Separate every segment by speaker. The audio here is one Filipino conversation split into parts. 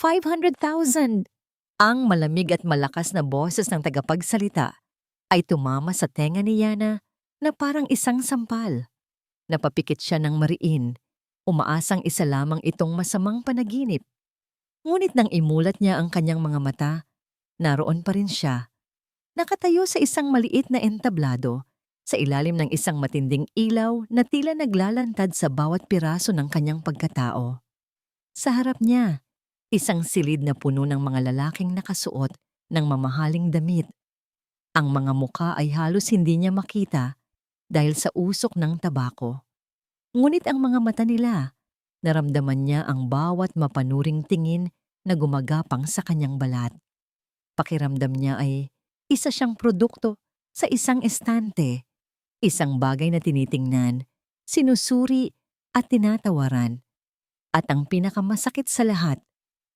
Speaker 1: 500,000! Ang malamig at malakas na boses ng tagapagsalita ay tumama sa tenga ni Yana na parang isang sampal. Napapikit siya ng mariin, umaasang isa lamang itong masamang panaginip. Ngunit nang imulat niya ang kanyang mga mata, naroon pa rin siya. Nakatayo sa isang maliit na entablado, sa ilalim ng isang matinding ilaw na tila naglalantad sa bawat piraso ng kanyang pagkatao. Sa harap niya, isang silid na puno ng mga lalaking nakasuot ng mamahaling damit. Ang mga muka ay halos hindi niya makita dahil sa usok ng tabako. Ngunit ang mga mata nila, naramdaman niya ang bawat mapanuring tingin na gumagapang sa kanyang balat. Pakiramdam niya ay isa siyang produkto sa isang estante, isang bagay na tinitingnan, sinusuri at tinatawaran. At ang pinakamasakit sa lahat,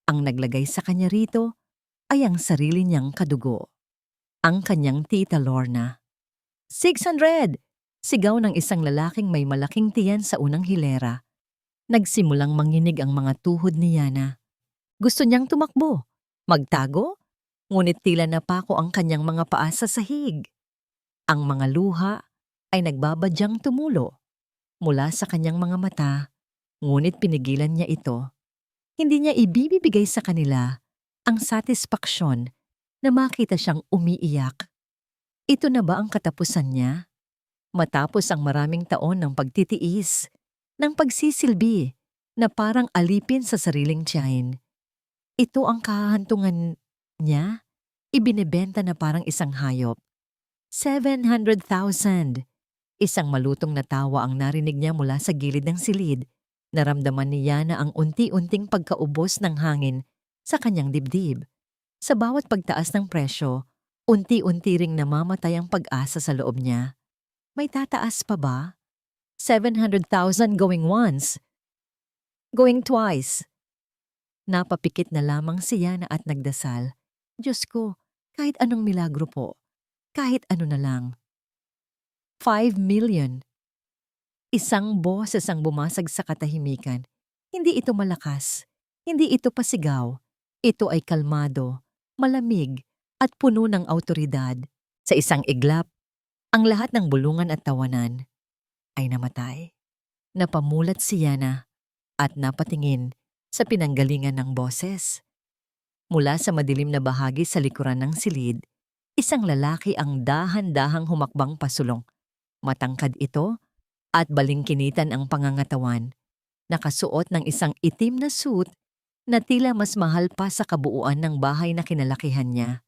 Speaker 1: ang naglagay sa kanya rito ay ang sarili niyang kadugo. Ang kanyang tita Lorna. 600! Sigaw ng isang lalaking may malaking tiyan sa unang hilera. Nagsimulang manginig ang mga tuhod ni Yana. Gusto niyang tumakbo, magtago, ngunit tila napako ang kanyang mga paa sa sahig. Ang mga luha ay nagbabadyang tumulo mula sa kanyang mga mata, ngunit pinigilan niya ito. Hindi niya ibibigay sa kanila ang satisfaksyon na makita siyang umiiyak. Ito na ba ang katapusan niya? Matapos ang maraming taon ng pagtitiis, ng pagsisilbi na parang alipin sa sariling tiyahin. Ito ang kahahantungan niya, ibinebenta na parang isang hayop. 700,000! Isang malutong na tawa ang narinig niya mula sa gilid ng silid. Naramdaman ni Yana ang unti-unting pagkaubos ng hangin sa kanyang dibdib. Sa bawat pagtaas ng presyo, unti-unti ring namamatay ang pag-asa sa loob niya. May tataas pa ba? 700,000 going once, going twice. Napapikit na lamang si Yana at nagdasal. Diyos ko, kahit anong milagro po, kahit ano na lang. 5 million. Isang boses ang bumasag sa katahimikan. Hindi ito malakas, hindi ito pasigaw. Ito ay kalmado, malamig, at puno ng awtoridad. Sa isang iglap, ang lahat ng bulungan at tawanan ay namatay. Napamulat si Yana at napatingin sa pinanggalingan ng boses. Mula sa madilim na bahagi sa likuran ng silid, isang lalaki ang dahan-dahang humakbang pasulong. Matangkad ito at balingkinitan ang pangangatawan. Nakasuot ng isang itim na suit na tila mas mahal pa sa kabuuan ng bahay na kinalakihan niya.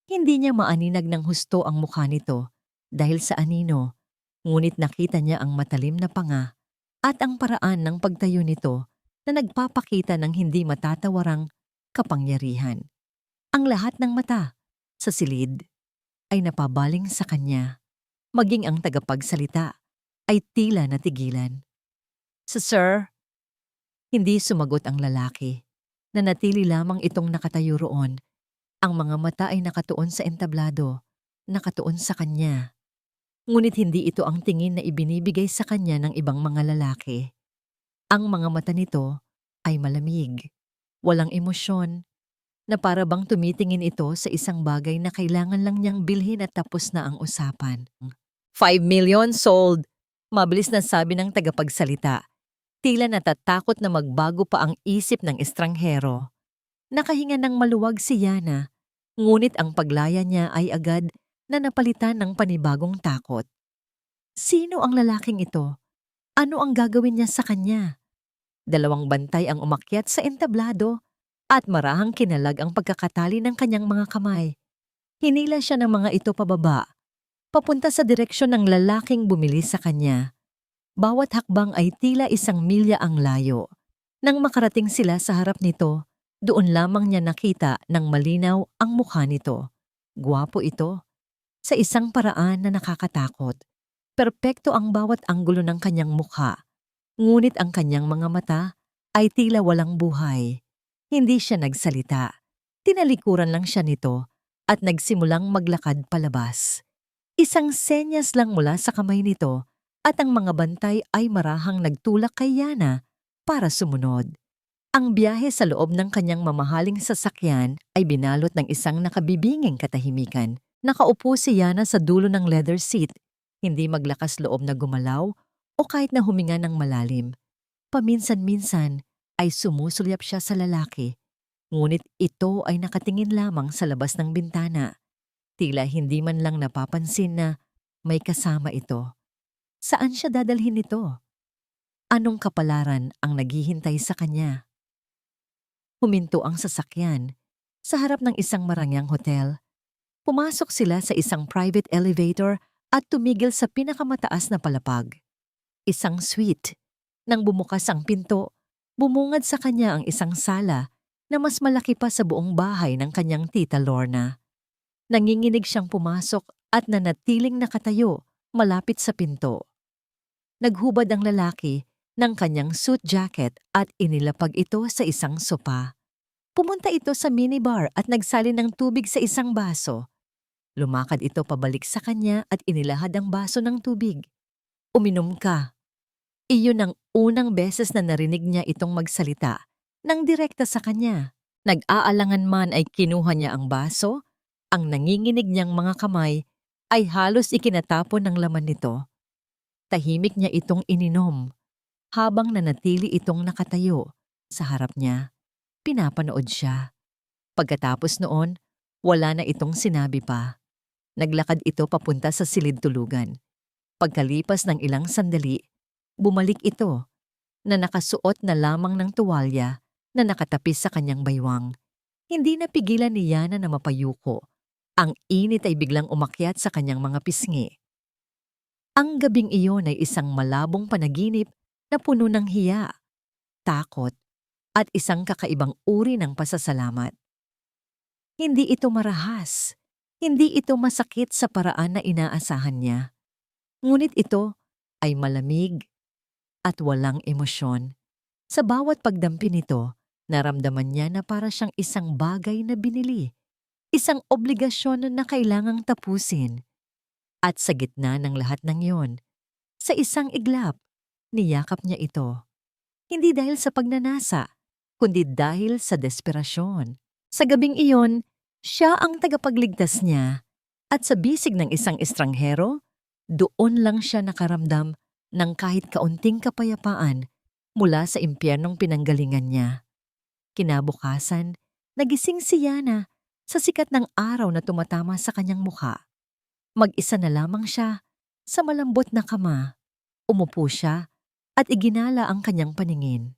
Speaker 1: Hindi niya maaninag ng husto ang mukha nito dahil sa anino, ngunit nakita niya ang matalim na panga at ang paraan ng pagtayo nito na nagpapakita ng hindi matatawarang kapangyarihan. Ang lahat ng mata sa silid ay napabaling sa kanya, maging ang tagapagsalita ay tila natigilan. Sir, hindi sumagot ang lalaki. Nanatili lamang itong nakatayo roon. Ang mga mata ay nakatuon sa entablado, nakatuon sa kanya. Ngunit hindi ito ang tingin na ibinibigay sa kanya ng ibang mga lalaki. Ang mga mata nito ay malamig, walang emosyon, na para bang tumitingin ito sa isang bagay na kailangan lang niyang bilhin at tapos na ang usapan. 5 million sold! Mabilis na sabi ng tagapagsalita. Tila natatakot na magbago pa ang isip ng estranghero. Nakahinga ng maluwag si Yana, ngunit ang paglaya niya ay agad na napalitan ng panibagong takot. Sino ang lalaking ito? Ano ang gagawin niya sa kanya? 2 bantay ang umakyat sa entablado at marahang kinalag ang pagkakatali ng kanyang mga kamay. Hinila siya ng mga ito pababa, papunta sa direksyon ng lalaking bumili sa kanya. Bawat hakbang ay tila 1 milya ang layo. Nang makarating sila sa harap nito, doon lamang niya nakita ng malinaw ang mukha nito. Gwapo ito, sa isang paraan na nakakatakot. Perpekto ang bawat anggulo ng kanyang mukha, ngunit ang kanyang mga mata ay tila walang buhay. Hindi siya nagsalita. Tinalikuran lang siya nito at nagsimulang maglakad palabas. Isang senyas lang mula sa kamay nito at ang mga bantay ay marahang nagtulak kay Yana para sumunod. Ang biyahe sa loob ng kanyang mamahaling sasakyan ay binalot ng isang nakabibinging katahimikan. Nakaupo si Yana sa dulo ng leather seat, hindi maglakas loob na gumalaw o kahit na huminga ng malalim. Paminsan-minsan ay sumusulyap siya sa lalaki, ngunit ito ay nakatingin lamang sa labas ng bintana. Tila hindi man lang napapansin na may kasama ito. Saan siya dadalhin ito? Anong kapalaran ang naghihintay sa kanya? Huminto ang sasakyan sa harap ng isang marangyang hotel. Pumasok sila sa isang private elevator at tumigil sa pinakamataas na palapag. Isang suite. Nang bumukas ang pinto, bumungad sa kanya ang isang sala na mas malaki pa sa buong bahay ng kanyang tita Lorna. Nanginginig siyang pumasok at nanatiling nakatayo malapit sa pinto. Naghubad ang lalaki ng kanyang suit jacket at inilapag ito sa isang sopa. Pumunta ito sa minibar at nagsalin ng tubig sa isang baso. Lumakad ito pabalik sa kanya at inilahad ang baso ng tubig. Uminom ka. Iyon ang unang beses na narinig niya itong magsalita nang direkta sa kanya. Nag-aalangan man ay kinuha niya ang baso, ang nanginginig niyang mga kamay ay halos ikinatapon ng laman nito. Tahimik niya itong ininom habang nanatili itong nakatayo sa harap niya. Pinapanood siya. Pagkatapos noon, wala na itong sinabi pa. Naglakad ito papunta sa silid tulugan. Pagkalipas ng ilang sandali, bumalik ito na nakasuot na lamang ng tuwalya na nakatapis sa kanyang baywang. Hindi napigilan ni Yana na mapayuko. Ang init ay biglang umakyat sa kanyang mga pisngi. Ang gabing iyon ay isang malabong panaginip na puno ng hiya, takot, at isang kakaibang uri ng pasasalamat. Hindi ito marahas. Hindi ito masakit sa paraan na inaasahan niya. Ngunit ito ay malamig at walang emosyon. Sa bawat pagdampi nito, naramdaman niya na para siyang isang bagay na binili. Isang obligasyon na kailangang tapusin. At sa gitna ng lahat ng iyon, sa isang iglap, niyakap niya ito. Hindi dahil sa pagnanasa, kundi dahil sa desperasyon. Sa gabing iyon, siya ang tagapagligtas niya at sa bisig ng isang estranghero, doon lang siya nakaramdam ng kahit kaunting kapayapaan mula sa impyernong pinanggalingan niya. Kinabukasan, nagising si Yana sa sikat ng araw na tumatama sa kanyang mukha. Mag-isa na lamang siya sa malambot na kama. Umupo siya at iginala ang kanyang paningin.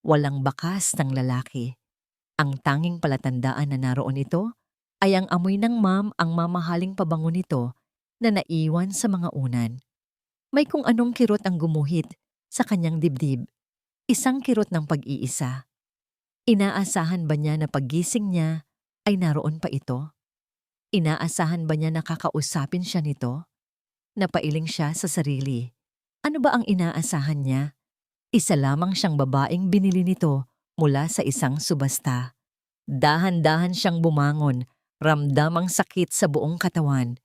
Speaker 1: Walang bakas ng lalaki. Ang tanging palatandaan na naroon ito ay ang amoy ng ang mamahaling pabango nito na naiwan sa mga unan. May kung anong kirot ang gumuhit sa kanyang dibdib. Isang kirot ng pag-iisa. Inaasahan ba niya na paggising niya ay naroon pa ito? Inaasahan ba niya na kakausapin siya nito? Napailing siya sa sarili. Ano ba ang inaasahan niya? Isa lamang siyang babaeng binili nito mula sa isang subasta. Dahan-dahan siyang bumangon, ramdam ang sakit sa buong katawan.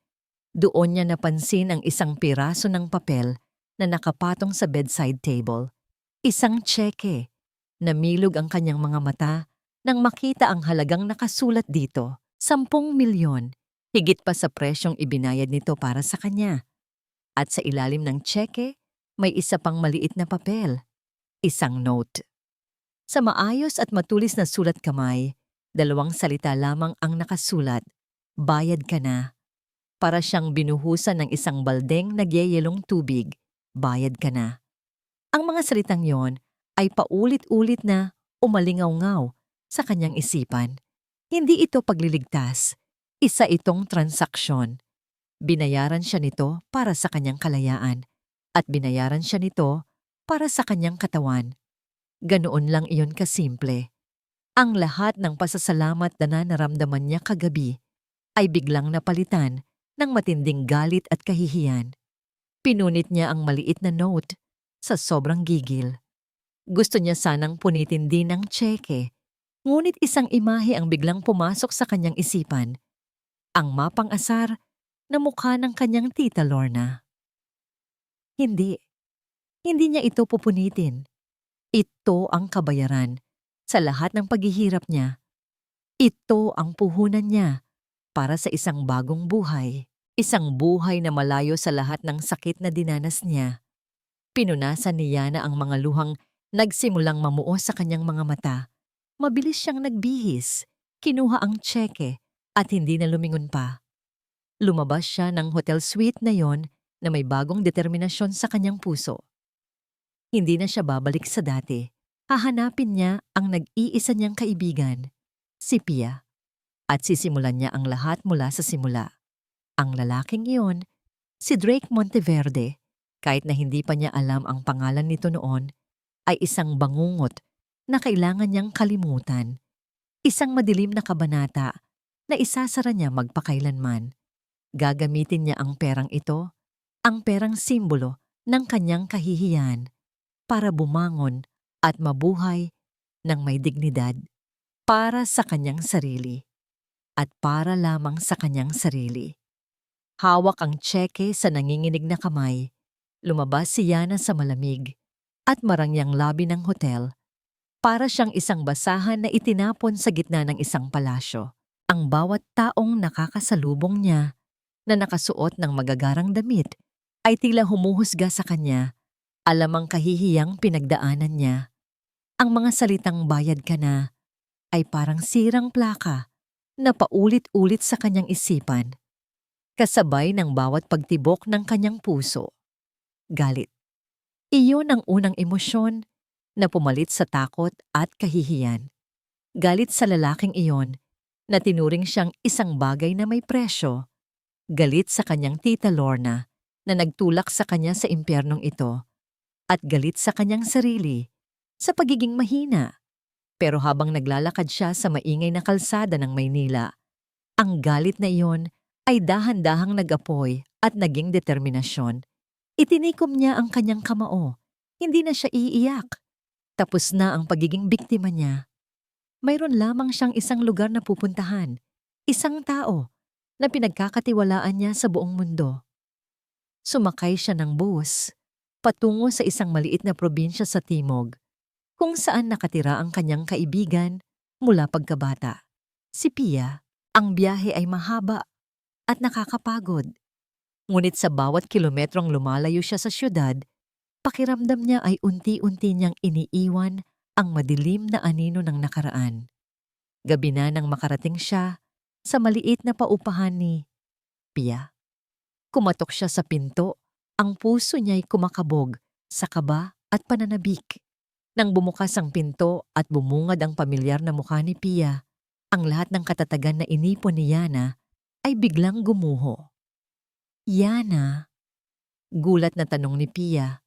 Speaker 1: Doon niya napansin ang isang piraso ng papel na nakapatong sa bedside table. Isang tseke. Namilog ang kanyang mga mata nang makita ang halagang nakasulat dito. 10 milyon, higit pa sa presyong ibinayad nito para sa kanya. At sa ilalim ng tseke, may isa pang maliit na papel, isang note. Sa maayos at matulis na sulat kamay, 2 salita lamang ang nakasulat, bayad ka na. Para siyang binuhusan ng isang baldeng nagyayelong tubig, bayad ka na. Ang mga salitang yon ay paulit-ulit na umalingaw-ngaw sa kanyang isipan. Hindi ito pagliligtas, isa itong transaksyon. Binayaran siya nito para sa kanyang kalayaan at binayaran siya nito para sa kanyang katawan. Ganoon lang iyon kasimple. Ang lahat ng pasasalamat na naramdaman niya kagabi ay biglang napalitan ng matinding galit at kahihiyan. Pinunit niya ang maliit na note sa sobrang gigil. Gusto niya sanang punitin din ng tseke. Ngunit isang imahe ang biglang pumasok sa kanyang isipan. Ang mapang-asar na mukha ng kanyang tita Lorna. Hindi. Hindi niya ito pupunitin. Ito ang kabayaran Sa lahat ng paghihirap niya, ito ang puhunan niya para sa isang bagong buhay. Isang buhay na malayo sa lahat ng sakit na dinanas niya. Pinunasan ni Yana ang mga luhang nagsimulang mamuo sa kanyang mga mata. Mabilis siyang nagbihis, kinuha ang tseke at hindi na lumingon pa. Lumabas siya ng hotel suite na yon na may bagong determinasyon sa kanyang puso. Hindi na siya babalik sa dati. Hahanapin niya ang nag-iisa niyang kaibigan, si Pia. At sisimulan niya ang lahat mula sa simula. Ang lalaking iyon, si Drake Monteverde, kahit na hindi pa niya alam ang pangalan nito noon, ay isang bangungot na kailangan niyang kalimutan. Isang madilim na kabanata na isasara niya magpakailanman. Gagamitin niya ang perang ito, ang perang simbolo ng kanyang kahihiyan, para bumangon at mabuhay ng may dignidad para sa kanyang sarili at para lamang sa kanyang sarili. Hawak ang tseke sa nanginginig na kamay. Lumabas si Yana sa malamig at marangyang lobby ng hotel. Para siyang isang basahan na itinapon sa gitna ng isang palasyo. Ang bawat taong nakakasalubong niya na nakasuot ng magagarang damit ay tila humuhusga sa kanya. Alam ang kahihiyang pinagdaanan niya. Ang mga salitang bayad ka na ay parang sirang plaka na paulit-ulit sa kanyang isipan. Kasabay ng bawat pagtibok ng kanyang puso. Galit. Iyon ang unang emosyon na pumalit sa takot at kahihiyan. Galit sa lalaking iyon na tinuring siyang isang bagay na may presyo. Galit sa kanyang tita Lorna na nagtulak sa kanya sa impyernong ito. At galit sa kanyang sarili sa pagiging mahina. Pero habang naglalakad siya sa maingay na kalsada ng Maynila, ang galit na iyon ay dahan-dahang nag-apoy at naging determinasyon. Itinikom niya ang kanyang kamao. Hindi na siya iiyak. Tapos na ang pagiging biktima niya. Mayroon lamang siyang isang lugar na pupuntahan. Isang tao na pinagkakatiwalaan niya sa buong mundo. Sumakay siya ng bus patungo sa isang maliit na probinsya sa Timog, kung saan nakatira ang kanyang kaibigan mula pagkabata. Si Pia. Ang biyahe ay mahaba at nakakapagod. Ngunit sa bawat kilometrong lumalayo siya sa syudad, pakiramdam niya ay unti-unti niyang iniiwan ang madilim na anino ng nakaraan. Gabi na nang makarating siya sa maliit na paupahan ni Pia. Kumatok siya sa pinto, ang puso niya'y kumakabog sa kaba at pananabik. Nang bumukas ang pinto at bumungad ang pamilyar na mukha ni Pia, ang lahat ng katatagan na inipon ni Yana ay biglang gumuho. Yana? Gulat na tanong ni Pia,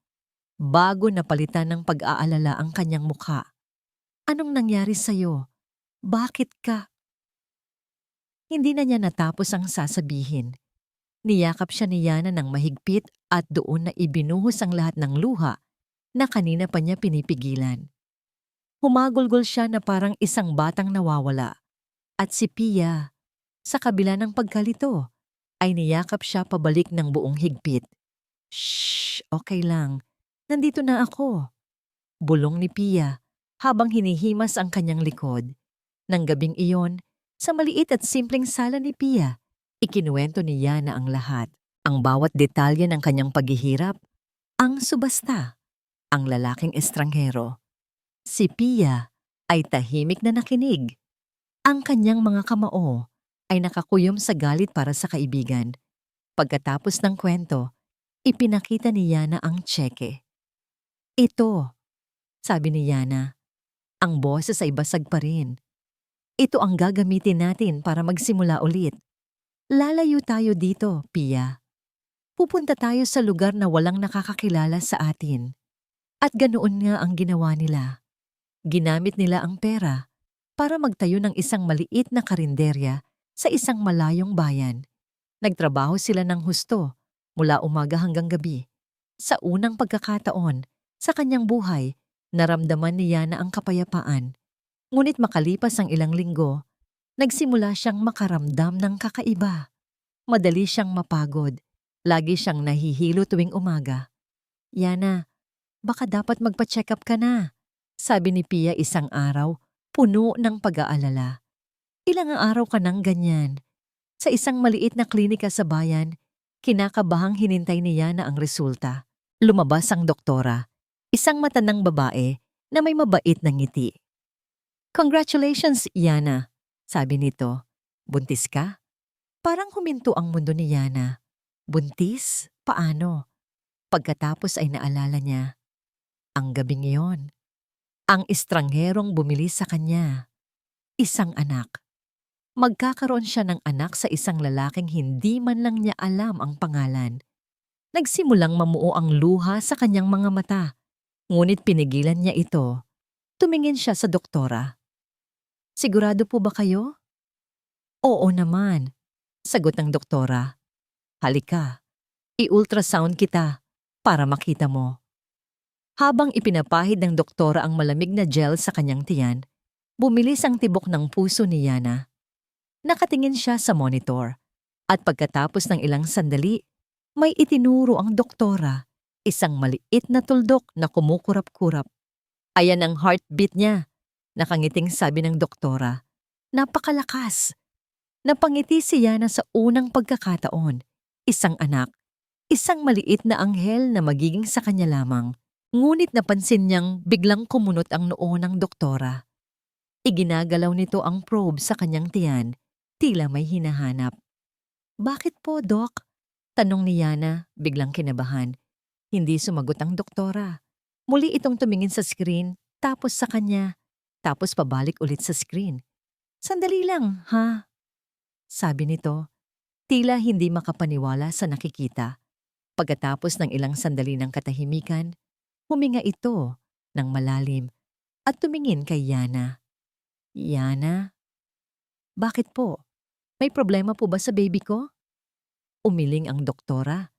Speaker 1: bago napalitan ng pag-aalala ang kanyang mukha. Anong nangyari sa'yo? Bakit ka? Hindi na niya natapos ang sasabihin. Niyakap siya ni Yana ng mahigpit at doon na ibinuhos ang lahat ng luha na kanina pa niya pinipigilan. Humagulgol siya na parang isang batang nawawala. At si Pia, sa kabila ng pagkalito, ay niyakap siya pabalik ng buong higpit. Shh, okay lang. Nandito na ako. Bulong ni Pia habang hinihimas ang kanyang likod. Nang gabing iyon, sa maliit at simpleng sala ni Pia, ikinuwento ni Yana ang lahat. Ang bawat detalye ng kanyang paghihirap, ang subasta, ang lalaking estranghero. Si Pia ay tahimik na nakinig. Ang kanyang mga kamao ay nakakuyom sa galit para sa kaibigan. Pagkatapos ng kwento, ipinakita ni Yana ang tseke. Ito, sabi ni Yana, ang boses ay basag pa rin. Ito ang gagamitin natin para magsimula ulit. Lalayo tayo dito, Pia. Pupunta tayo sa lugar na walang nakakakilala sa atin. At ganoon nga ang ginawa nila. Ginamit nila ang pera para magtayo ng isang maliit na karinderya sa isang malayong bayan. Nagtrabaho sila ng husto mula umaga hanggang gabi. Sa unang pagkakataon, sa kanyang buhay, naramdaman ni Yana ang kapayapaan. Ngunit makalipas ang ilang linggo, nagsimula siyang makaramdam ng kakaiba. Madali siyang mapagod. Lagi siyang nahihilo tuwing umaga. Yana, baka dapat magpa-check up ka na, sabi ni Pia isang araw puno ng pag-aalala. Ilang araw ka nang ganyan. Sa isang maliit na klinika sa bayan, kinakabahang hinintay ni Yana ang resulta. Lumabas ang doktora, isang matandang babae na may mabait na ngiti. "Congratulations, Yana," sabi nito. "Buntis ka?" Parang huminto ang mundo ni Yana. Buntis? Paano? Pagkatapos ay naalala niya. Ang gabing iyon, ang estrangherong bumili sa kanya. Isang anak. Magkakaroon siya ng anak sa isang lalaking hindi man lang niya alam ang pangalan. Nagsimulang mamuo ang luha sa kanyang mga mata. Ngunit pinigilan niya ito. Tumingin siya sa doktora. "Sigurado po ba kayo?" "Oo naman," sagot ng doktora. "Halika, i-ultrasound kita para makita mo." Habang ipinapahid ng doktora ang malamig na gel sa kanyang tiyan, bumilis ang tibok ng puso ni Yana. Nakatingin siya sa monitor at pagkatapos ng ilang sandali, may itinuro ang doktora, isang maliit na tuldok na kumukurap-kurap. "Ayan ang heartbeat niya," nakangiting sabi ng doktora. Napakalakas. Napangiti si Yana sa unang pagkakataon. Isang anak, isang maliit na anghel na magiging sa kanya lamang. Ngunit napansin niyang biglang kumunot ang noo ng doktora. Iginagalaw nito ang probe sa kanyang tiyan, tila may hinahanap. "Bakit po, Dok?" tanong ni Yana, biglang kinabahan. Hindi sumagot ang doktora. Muli itong tumingin sa screen, tapos sa kanya, tapos pabalik ulit sa screen. "Sandali lang, ha?" sabi nito, tila hindi makapaniwala sa nakikita. Pagkatapos ng ilang sandali ng katahimikan, huminga ito ng malalim at tumingin kay Yana. "Yana? Bakit po? May problema po ba sa baby ko?" Umiling ang doktora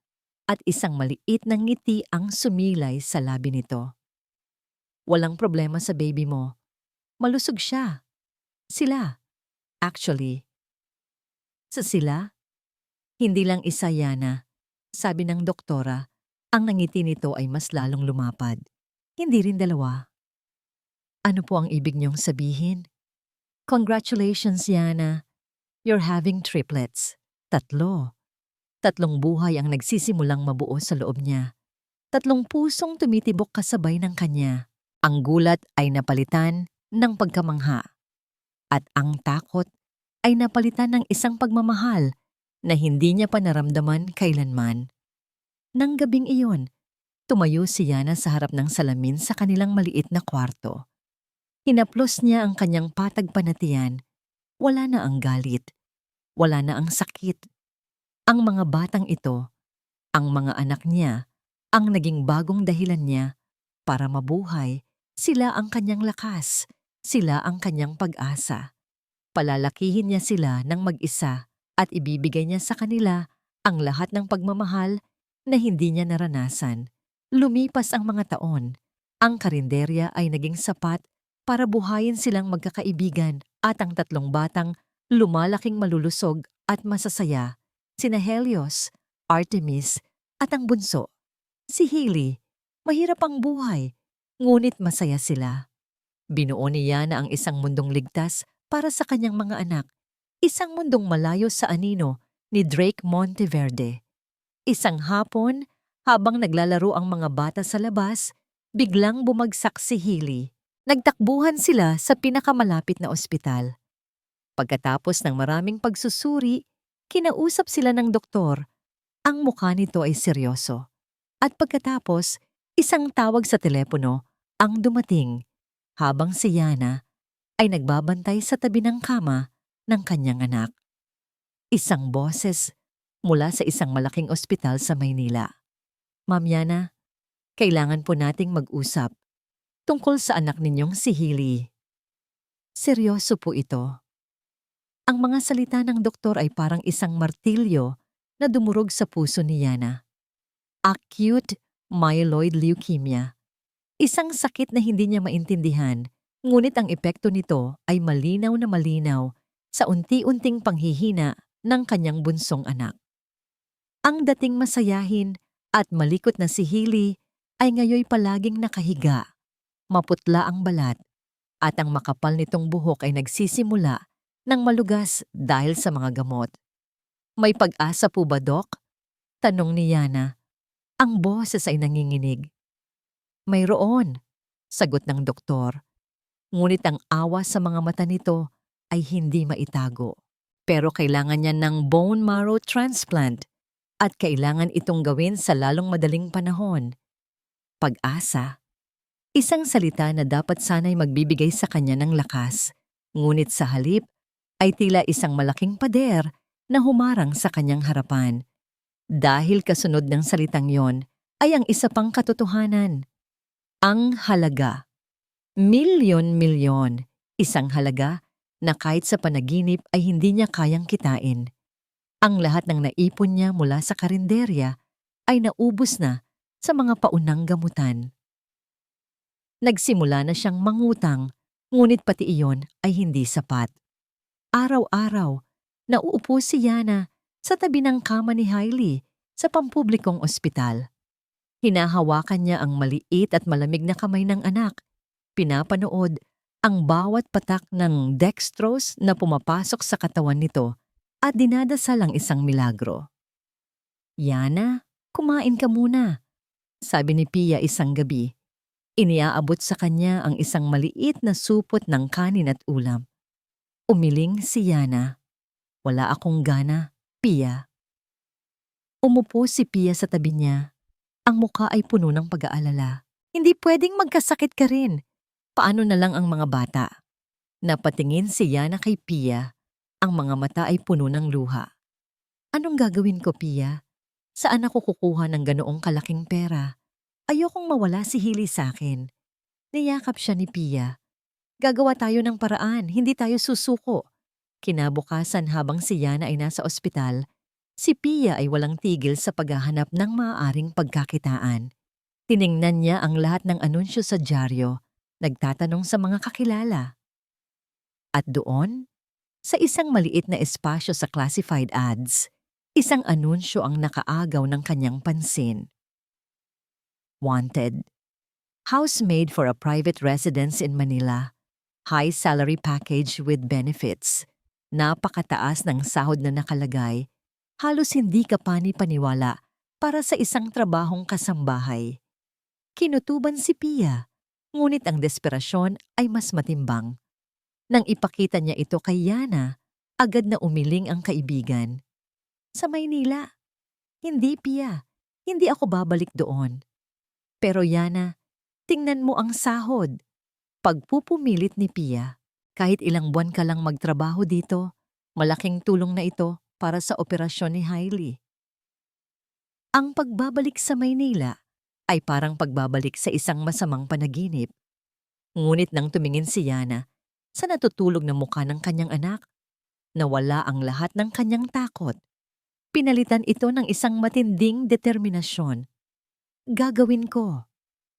Speaker 1: at isang maliit na ngiti ang sumilay sa labi nito. "Walang problema sa baby mo. Malusog siya. Sila. Actually." "Sa sila? Hindi lang isa, Yana," sabi ng doktora. Ang nangiti nito ay mas lalong lumapad. "Hindi rin dalawa." "Ano po ang ibig niyong sabihin?" "Congratulations, Yana. You're having triplets." Tatlo. Tatlong buhay ang nagsisimulang mabuo sa loob niya. Tatlong pusong tumitibok kasabay ng kanya. Ang gulat ay napalitan ng pagkamangha. At ang takot ay napalitan ng isang pagmamahal na hindi niya pa naramdaman kailanman. Nang gabing iyon, tumayo si Yana sa harap ng salamin sa kanilang maliit na kwarto. Hinaplos niya ang kanyang patag panatian. Wala na ang galit. Wala na ang sakit. Ang mga batang ito, ang mga anak niya, ang naging bagong dahilan niya para mabuhay. Sila ang kanyang lakas. Sila ang kanyang pag-asa. Palalakihin niya sila ng mag-isa at ibibigay niya sa kanila ang lahat ng pagmamahal na hindi niya naranasan. Lumipas ang mga taon. Ang karinderya ay naging sapat para buhayin silang magkakaibigan at ang tatlong batang lumalaking malulusog at masasaya. Sina Helios, Artemis at ang bunso, si Hailey. Mahirap ang buhay, ngunit masaya sila. Binuo ni Yana ang isang mundong ligtas para sa kanyang mga anak. Isang mundong malayo sa anino ni Drake Monteverde. Isang hapon, habang naglalaro ang mga bata sa labas, biglang bumagsak si Hailey. Nagtakbuhan sila sa pinakamalapit na ospital. Pagkatapos ng maraming pagsusuri, kinausap sila ng doktor. Ang mukha nito ay seryoso. At pagkatapos, isang tawag sa telepono ang dumating habang si Yana ay nagbabantay sa tabi ng kama ng kanyang anak. Isang boses mula sa isang malaking ospital sa Maynila. "Ma'am Yana, kailangan po nating mag-usap tungkol sa anak ninyong si Hailey." Seryoso po ito. Ang mga salita ng doktor ay parang isang martilyo na dumurog sa puso ni Yana. Acute myeloid leukemia. Isang sakit na hindi niya maintindihan, ngunit ang epekto nito ay malinaw na malinaw sa unti-unting panghihina ng kanyang bunsong anak. Ang dating masayahin at malikot na si Hailey ay ngayoy palaging nakahiga. Maputla ang balat, at ang makapal nitong buhok ay nagsisimula ng malugas dahil sa mga gamot. May pag-asa po ba, Dok? Tanong ni Yana. Ang boses ay nanginginig. Mayroon, sagot ng doktor. Ngunit ang awa sa mga mata nito ay hindi maitago. Pero kailangan niya ng bone marrow transplant at kailangan itong gawin sa lalong madaling panahon. Pag-asa, isang salita na dapat sana'y magbibigay sa kanya ng lakas, ngunit sa halip ay tila isang malaking pader na humarang sa kanyang harapan. Dahil kasunod ng salitang yon ay ang isa pang katotohanan. Ang halaga. Milyon-milyon. Isang halaga na kahit sa panaginip ay hindi niya kayang kitain. Ang lahat ng naipon niya mula sa karinderya ay naubos na sa mga paunang gamutan. Nagsimula na siyang mangutang, ngunit pati iyon ay hindi sapat. Araw-araw, nauupo si Yana sa tabi ng kama ni Hailey sa pampublikong ospital. Hinahawakan niya ang maliit at malamig na kamay ng anak. Pinapanood ang bawat patak ng dextrose na pumapasok sa katawan nito at dinadasal ang isang milagro. Yana, kumain ka muna, sabi ni Pia isang gabi. Iniaabot sa kanya ang isang maliit na supot ng kanin at ulam. Umiling si Yana. Wala akong gana, Pia. Umupo si Pia sa tabi niya. Ang muka ay puno ng pag-aalala. Hindi pwedeng magkasakit ka rin. Paano na lang ang mga bata? Napatingin si Yana kay Pia. Ang mga mata ay puno ng luha. Anong gagawin ko, Pia? Saan ako kukuha ng ganoong kalaking pera? Ayokong mawala si Hailey sa akin. Niyakap siya ni Pia. Gagawa tayo ng paraan, hindi tayo susuko. Kinabukasan habang si Yana ay nasa ospital, si Pia ay walang tigil sa paghahanap ng maaaring pagkakitaan. Tiningnan niya ang lahat ng anunsyo sa dyaryo, nagtatanong sa mga kakilala. At doon, sa isang maliit na espasyo sa classified ads, isang anunsyo ang nakaagaw ng kanyang pansin. Wanted. Housemaid for a private residence in Manila. High salary package with benefits. Napakataas ng sahod na nakalagay. Halos hindi ka pani-paniwala para sa isang trabahong kasambahay. Kinutuban si Pia, ngunit ang desperasyon ay mas matimbang. Nang ipakita niya ito kay Yana, agad na umiling ang kaibigan. Sa Maynila. Hindi, Pia. Hindi ako babalik doon. Pero Yana, tingnan mo ang sahod. Pagpupumilit ni Pia, kahit ilang buwan ka lang magtrabaho dito, malaking tulong na ito para sa operasyon ni Hailey. Ang pagbabalik sa Maynila ay parang pagbabalik sa isang masamang panaginip. Ngunit nang tumingin si Yana sa natutulog na mukha ng kanyang anak, nawala ang lahat ng kanyang takot. Pinalitan ito ng isang matinding determinasyon. Gagawin ko,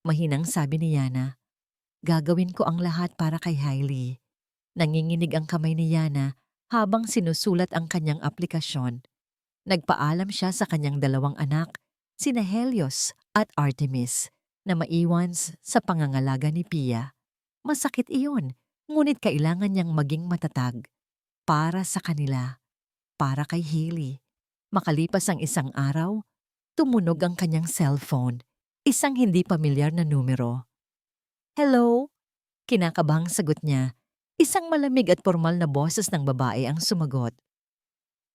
Speaker 1: mahinang sabi ni Yana. Gagawin ko ang lahat para kay Hailey. Nanginginig ang kamay ni Yana habang sinusulat ang kanyang aplikasyon. Nagpaalam siya sa kanyang dalawang anak, sina Helios at Artemis, na maiwan sa pangangalaga ni Pia. Masakit iyon, ngunit kailangan niyang maging matatag. Para sa kanila, para kay Hailey. Makalipas ang isang araw, tumunog ang kanyang cellphone, isang hindi pamilyar na numero. Hello? Kinakabahang sagot niya. Isang malamig at formal na boses ng babae ang sumagot.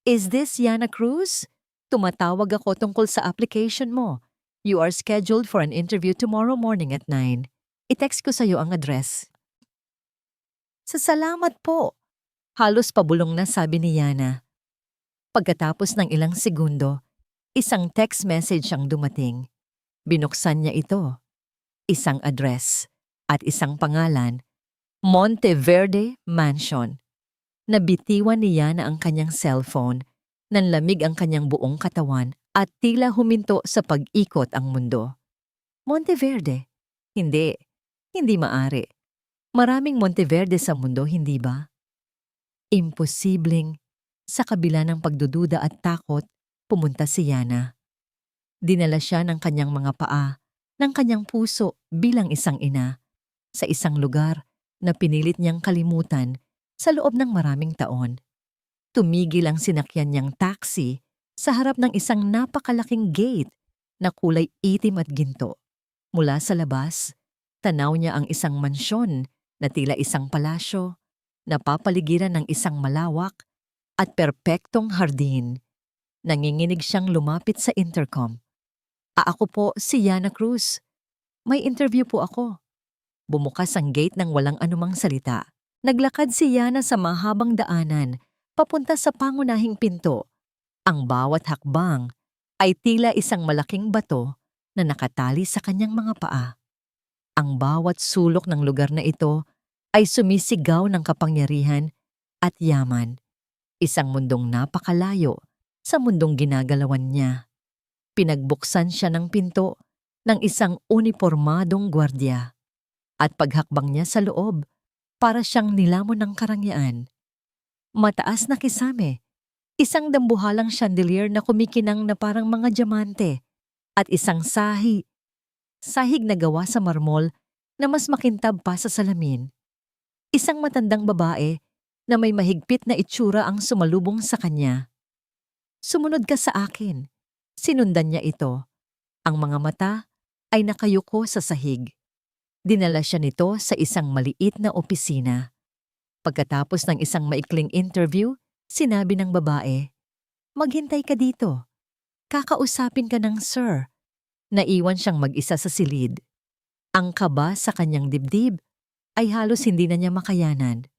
Speaker 1: Is this Yana Cruz? Tumatawag ako tungkol sa application mo. You are scheduled for an interview tomorrow morning at 9. I-text ko sa'yo ang address. Salamat po. Halos pabulong na sabi ni Yana. Pagkatapos ng ilang segundo, isang text message ang dumating. Binuksan niya ito. Isang address at isang pangalan, Monteverde Mansion. Nabitiwan ni Yana ang kanyang cellphone, nanlamig ang kanyang buong katawan at tila huminto sa pag-ikot ang mundo. Monteverde? Hindi. Hindi maari. Maraming Monteverde sa mundo, hindi ba? Imposibleng, sa kabila ng pagdududa at takot, pumunta si Yana. Dinala siya ng kanyang mga paa, ng kanyang puso bilang isang ina, sa isang lugar na pinilit niyang kalimutan sa loob ng maraming taon. Tumigil ang sinakyan niyang taxi sa harap ng isang napakalaking gate na kulay itim at ginto. Mula sa labas, tanaw niya ang isang mansyon na tila isang palasyo, napapaligiran ng isang malawak at perpektong hardin. Nanginginig siyang lumapit sa intercom. Ako po si Yana Cruz. May interview po ako." Bumukas ang gate ng walang anumang salita. Naglakad si Yana sa mahabang daanan, papunta sa pangunahing pinto. Ang bawat hakbang ay tila isang malaking bato na nakatali sa kanyang mga paa. Ang bawat sulok ng lugar na ito ay sumisigaw ng kapangyarihan at yaman. Isang mundong napakalayo sa mundong ginagalawan niya. Pinagbuksan siya ng pinto ng isang unipormadong gwardiya. At paghakbang niya sa loob, para siyang nilamon ng karangyaan. Mataas na kisame, isang dambuhalang chandelier na kumikinang na parang mga diamante, at isang sahig na gawa sa marmol na mas makintab pa sa salamin. Isang matandang babae na may mahigpit na itsura ang sumalubong sa kanya. "Sumunod ka sa akin." Sinundan niya ito. Ang mga mata ay nakayuko sa sahig. Dinala siya nito sa isang maliit na opisina. Pagkatapos ng isang maikling interview, sinabi ng babae, "Maghintay ka dito. Kakausapin ka ng sir." Naiwan siyang mag-isa sa silid. Ang kaba sa kanyang dibdib ay halos hindi na niya makayanan.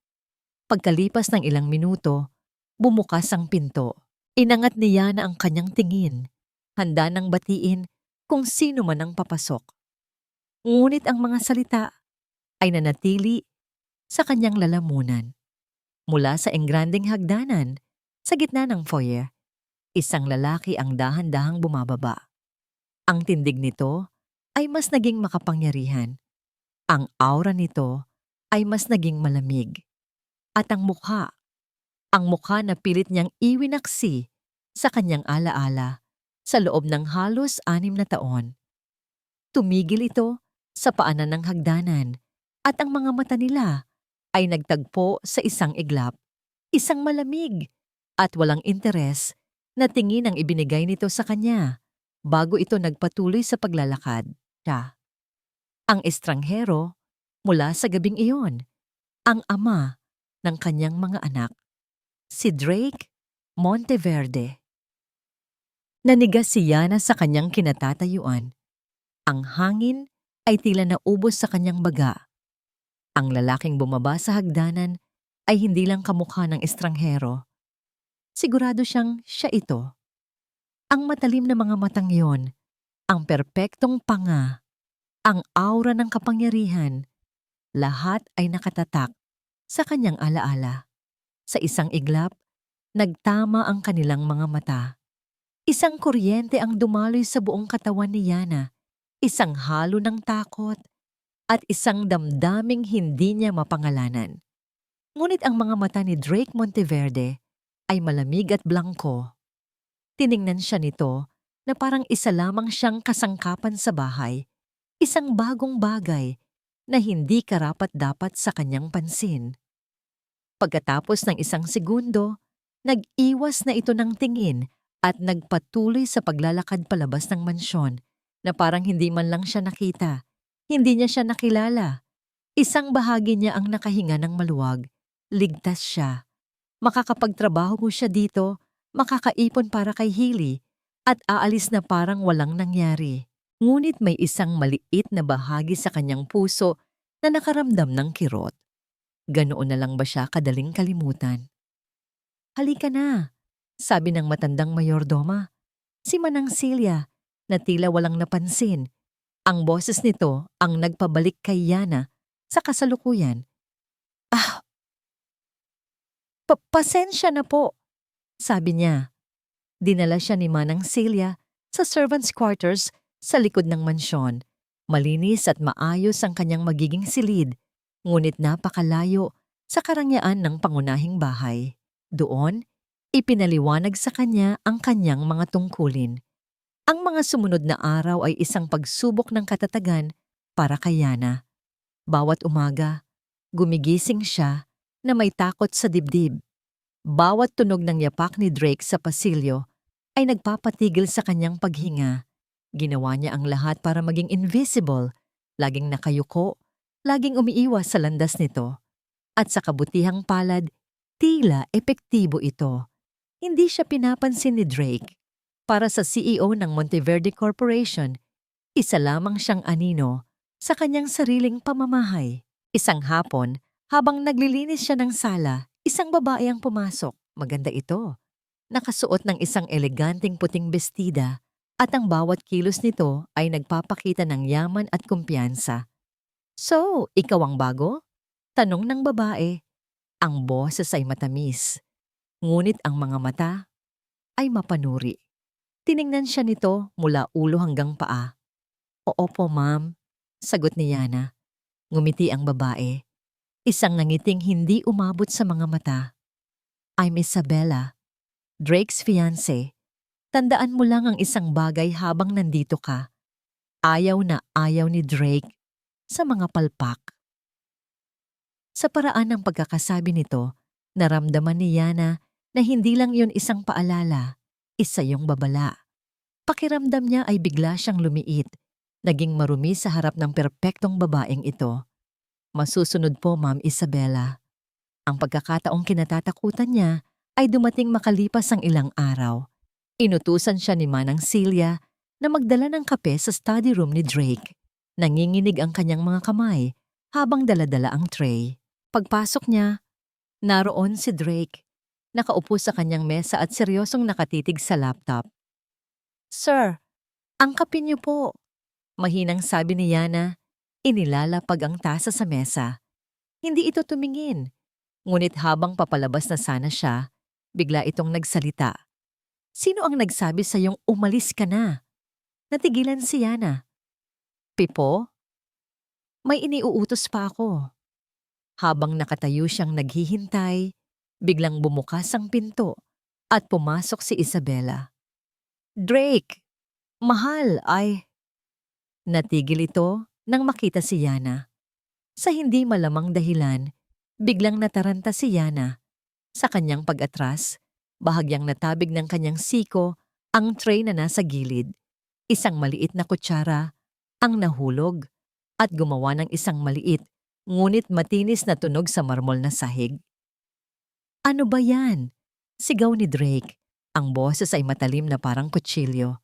Speaker 1: Pagkalipas ng ilang minuto, bumukas ang pinto. Inangat ni Yana ang kanyang tingin, handa nang batiin kung sino man ang papasok. Ngunit ang mga salita ay nanatili sa kanyang lalamunan. Mula sa engrandeng hagdanan, sa gitna ng foyer, isang lalaki ang dahan-dahang bumababa. Ang tindig nito ay mas naging makapangyarihan. Ang aura nito ay mas naging malamig. At ang mukha na pilit niyang iwinaksi sa kanyang alaala sa loob ng halos 6 na taon. Tumigil ito sa paanan ng hagdanan at ang mga mata nila ay nagtagpo sa isang iglap, isang malamig at walang interes na tingin ang ibinigay nito sa kanya bago ito nagpatuloy sa paglalakad. Ang estranghero mula sa gabing iyon, ang ama ng kanyang mga anak, si Drake Monteverde. Nanigas si Yana sa kanyang kinatatayuan. Ang hangin ay tila naubos sa kanyang baga. Ang lalaking bumaba sa hagdanan ay hindi lang kamukha ng estranghero. Sigurado siyang siya ito. Ang matalim na mga matang yon, ang perpektong panga, ang aura ng kapangyarihan, lahat ay nakatatak sa kanyang alaala. Sa isang iglap, nagtama ang kanilang mga mata. Isang kuryente ang dumaloy sa buong katawan ni Yana. Isang halo ng takot at isang damdaming hindi niya mapangalanan. Ngunit ang mga mata ni Drake Monteverde ay malamig at blangko. Tiningnan siya nito na parang isa lamang siyang kasangkapan sa bahay, isang bagong bagay na hindi karapat-dapat sa kanyang pansin. Pagkatapos ng isang segundo, nag-iwas na ito ng tingin at nagpatuloy sa paglalakad palabas ng mansyon na parang hindi man lang siya nakita. Hindi niya siya nakilala. Isang bahagi niya ang nakahinga ng maluwag. Ligtas siya. Makakapagtrabaho siya dito, makakaipon para kay Healy, at aalis na parang walang nangyari. Ngunit may isang maliit na bahagi sa kanyang puso na nakaramdam ng kirot. Ganoon na lang ba siya kadaling kalimutan? "Halika na," sabi ng matandang mayordoma. Si Manang Celia, na tila walang napansin. Ang boses nito ang nagpabalik kay Yana sa kasalukuyan. Pasensya na po," sabi niya. Dinala siya ni Manang Celia sa servants' quarters sa likod ng mansyon. Malinis at maayos ang kanyang magiging silid, ngunit napakalayo sa karangyaan ng pangunahing bahay. Doon, ipinaliwanag sa kanya ang kanyang mga tungkulin. Ang mga sumunod na araw ay isang pagsubok ng katatagan para kay Yana. Bawat umaga, Gumigising siya na may takot sa dibdib. Bawat tunog ng yapak ni Drake sa pasilyo ay nagpapatigil sa kanyang paghinga. Ginawa niya ang lahat para maging invisible, laging nakayuko, laging umiiwas sa landas nito. At sa kabutihang palad, tila epektibo ito. Hindi siya pinapansin ni Drake. Para sa CEO ng Monteverde Corporation, isa lamang siyang anino sa kanyang sariling pamamahay. Isang hapon, habang naglilinis siya ng sala, isang babae ang pumasok. Maganda ito. Nakasuot ng isang eleganteng puting bestida at ang bawat kilos nito ay nagpapakita ng yaman at kumpiyansa. "So, ikaw ang bago?" tanong ng babae. Ang boses ay matamis, ngunit ang mga mata ay mapanuri. Tiningnan siya nito mula ulo hanggang paa. "Oo po, ma'am," sagot ni Yana. Ngumiti ang babae, isang nangiting hindi umabot sa mga mata. "I'm Isabella, Drake's fiancé. Tandaan mo lang ang isang bagay habang nandito ka. Ayaw na ayaw ni Drake sa mga palpak." Sa paraan ng pagkakasabi nito, naramdaman ni Yana na hindi lang yon isang paalala, isa yung babala. Pakiramdam niya ay bigla siyang lumiit, naging marumi sa harap ng perpektong babaeng ito. "Masusunod po, Ma'am Isabella." Ang pagkakataong kinatatakutan niya ay dumating makalipas ang ilang araw. Inutusan siya ni Manang Celia na magdala ng kape sa study room ni Drake. Nanginginig ang kanyang mga kamay habang daladala ang tray. Pagpasok niya, naroon si Drake. Nakaupo sa kanyang mesa at seryosong nakatitig sa laptop. "Sir, ang kape niyo po," mahinang sabi ni Yana. Inilalapag ang tasa sa mesa. Hindi ito tumingin. Ngunit habang papalabas na sana siya, bigla itong nagsalita. "Sino ang nagsabi sa iyong umalis ka na?" Natigilan si Yana. "Pipo? May iniuutos pa ako." Habang nakatayo siyang naghihintay, biglang bumukas ang pinto at pumasok si Isabella. "Drake, mahal ay..." Natigil ito nang makita si Yana. Sa hindi malamang dahilan, biglang nataranta si Yana. Sa kanyang pag-atras, bahagyang natabig ng kanyang siko ang tray na nasa gilid. Isang maliit na kutsara ang nahulog at gumawa ng isang maliit ngunit matinis na tunog sa marmol na sahig. "Ano ba yan?" sigaw ni Drake. Ang boses ay matalim na parang kutsilyo.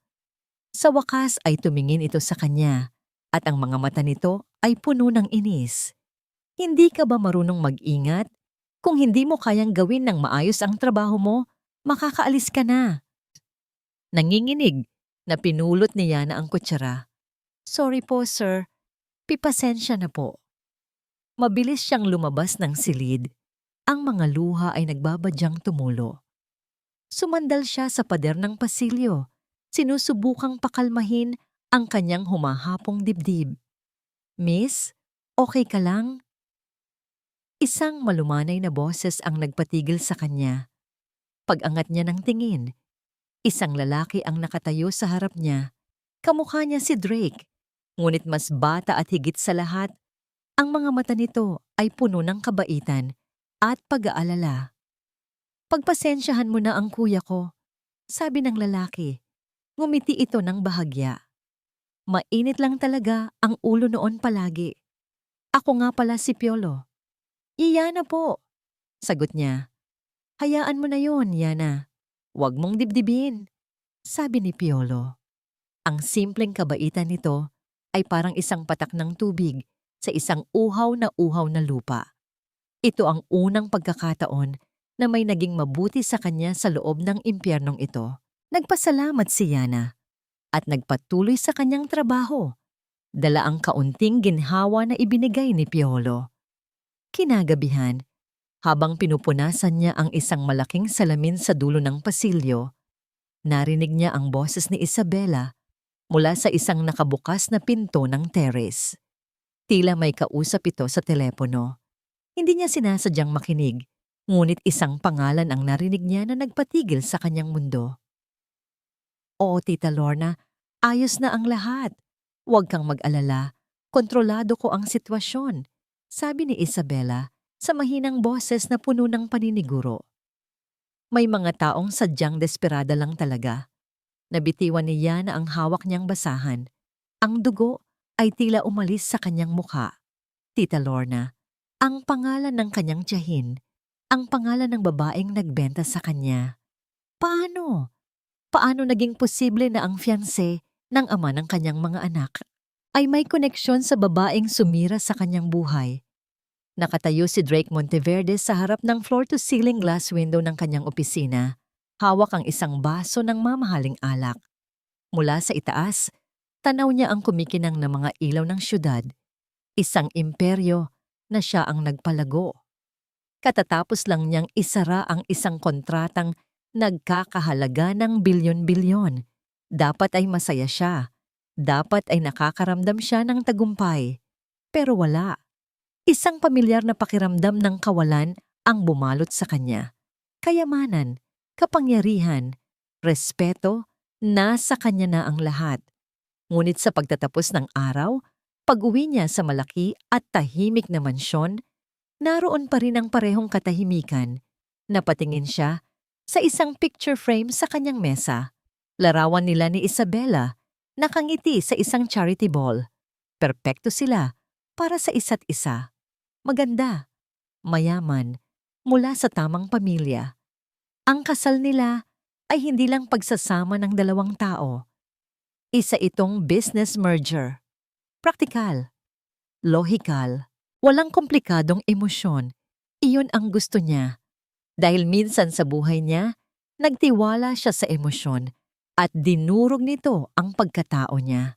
Speaker 1: Sa wakas ay tumingin ito sa kanya at ang mga mata nito ay puno ng inis. "Hindi ka ba marunong mag-ingat? Kung hindi mo kayang gawin ng maayos ang trabaho mo, makakaalis ka na." Nanginginig na pinulot ni Yana ang kutsara. "Sorry po, sir. Pipasensya na po." Mabilis siyang lumabas ng silid. Ang mga luha ay nagbabadyang tumulo. Sumandal siya sa pader ng pasilyo, sinusubukang pakalmahin ang kanyang humahapong dibdib. "Miss, okay ka lang?" Isang malumanay na boses ang nagpatigil sa kanya. Pag-angat niya ng tingin, isang lalaki ang nakatayo sa harap niya. Kamukha niya si Drake, ngunit mas bata at higit sa lahat, ang mga mata nito ay puno ng kabaitan at pag-aalala. "Pagpasensyahan mo na ang kuya ko," sabi ng lalaki. Ngumiti ito ng bahagya. "Mainit lang talaga ang ulo noon palagi. Ako nga pala si Piolo." "Yana po," sagot niya. "Hayaan mo na yon, Yana. Huwag mong dibdibin," sabi ni Piolo. Ang simpleng kabaitan nito ay parang isang patak ng tubig sa isang uhaw na lupa. Ito ang unang pagkakataon na may naging mabuti sa kanya sa loob ng impyernong ito. Nagpasalamat si Yana at nagpatuloy sa kanyang trabaho. Dala ang kaunting ginhawa na ibinigay ni Piolo. Kinagabihan, habang pinupunasan niya ang isang malaking salamin sa dulo ng pasilyo, narinig niya ang boses ni Isabella mula sa isang nakabukas na pinto ng terrace. Tila may kausap ito sa telepono. Hindi niya sinasadyang makinig, ngunit isang pangalan ang narinig niya na nagpatigil sa kanyang mundo. "Oo, Tita Lorna, ayos na ang lahat. Huwag kang mag-alala. Kontrolado ko ang sitwasyon," Sabi ni Isabela sa mahinang boses na puno ng paniniguro. May mga taong sadyang desperada lang talaga. Nabitiwan niya na ang hawak niyang basahan. Ang dugo ay tila umalis sa kanyang mukha. Tita Lorna, ang pangalan ng kanyang tiyahin, ang pangalan ng babaeng nagbenta sa kanya. Paano? Paano naging posible na ang fiancé ng ama ng kanyang mga anak ay may koneksyon sa babaeng sumira sa kanyang buhay? Nakatayo si Drake Monteverde sa harap ng floor-to-ceiling glass window ng kanyang opisina. Hawak ang isang baso ng mamahaling alak. Mula sa itaas, tanaw niya ang kumikinang na mga ilaw ng syudad. Isang imperyo na siya ang nagpalago. Katatapos lang niyang isara ang isang kontratang nagkakahalaga ng bilyon-bilyon. Dapat ay masaya siya. Dapat ay nakakaramdam siya ng tagumpay. Pero wala. Isang pamilyar na pakiramdam ng kawalan ang bumalot sa kanya. Kayamanan, kapangyarihan, respeto, nasa kanya na ang lahat. Ngunit sa pagtatapos ng araw, pag-uwi niya sa malaki at tahimik na mansyon, naroon pa rin ang parehong katahimikan. Napatingin siya sa isang picture frame sa kanyang mesa. Larawan nila ni Isabela, nakangiti sa isang charity ball. Perpekto sila para sa isa't isa. Maganda, mayaman, mula sa tamang pamilya. Ang kasal nila ay hindi lang pagsasama ng dalawang tao. Isa itong business merger. Praktikal, lohikal, walang komplikadong emosyon. Iyon ang gusto niya. Dahil minsan sa buhay niya, nagtiwala siya sa emosyon at dinurog nito ang pagkatao niya.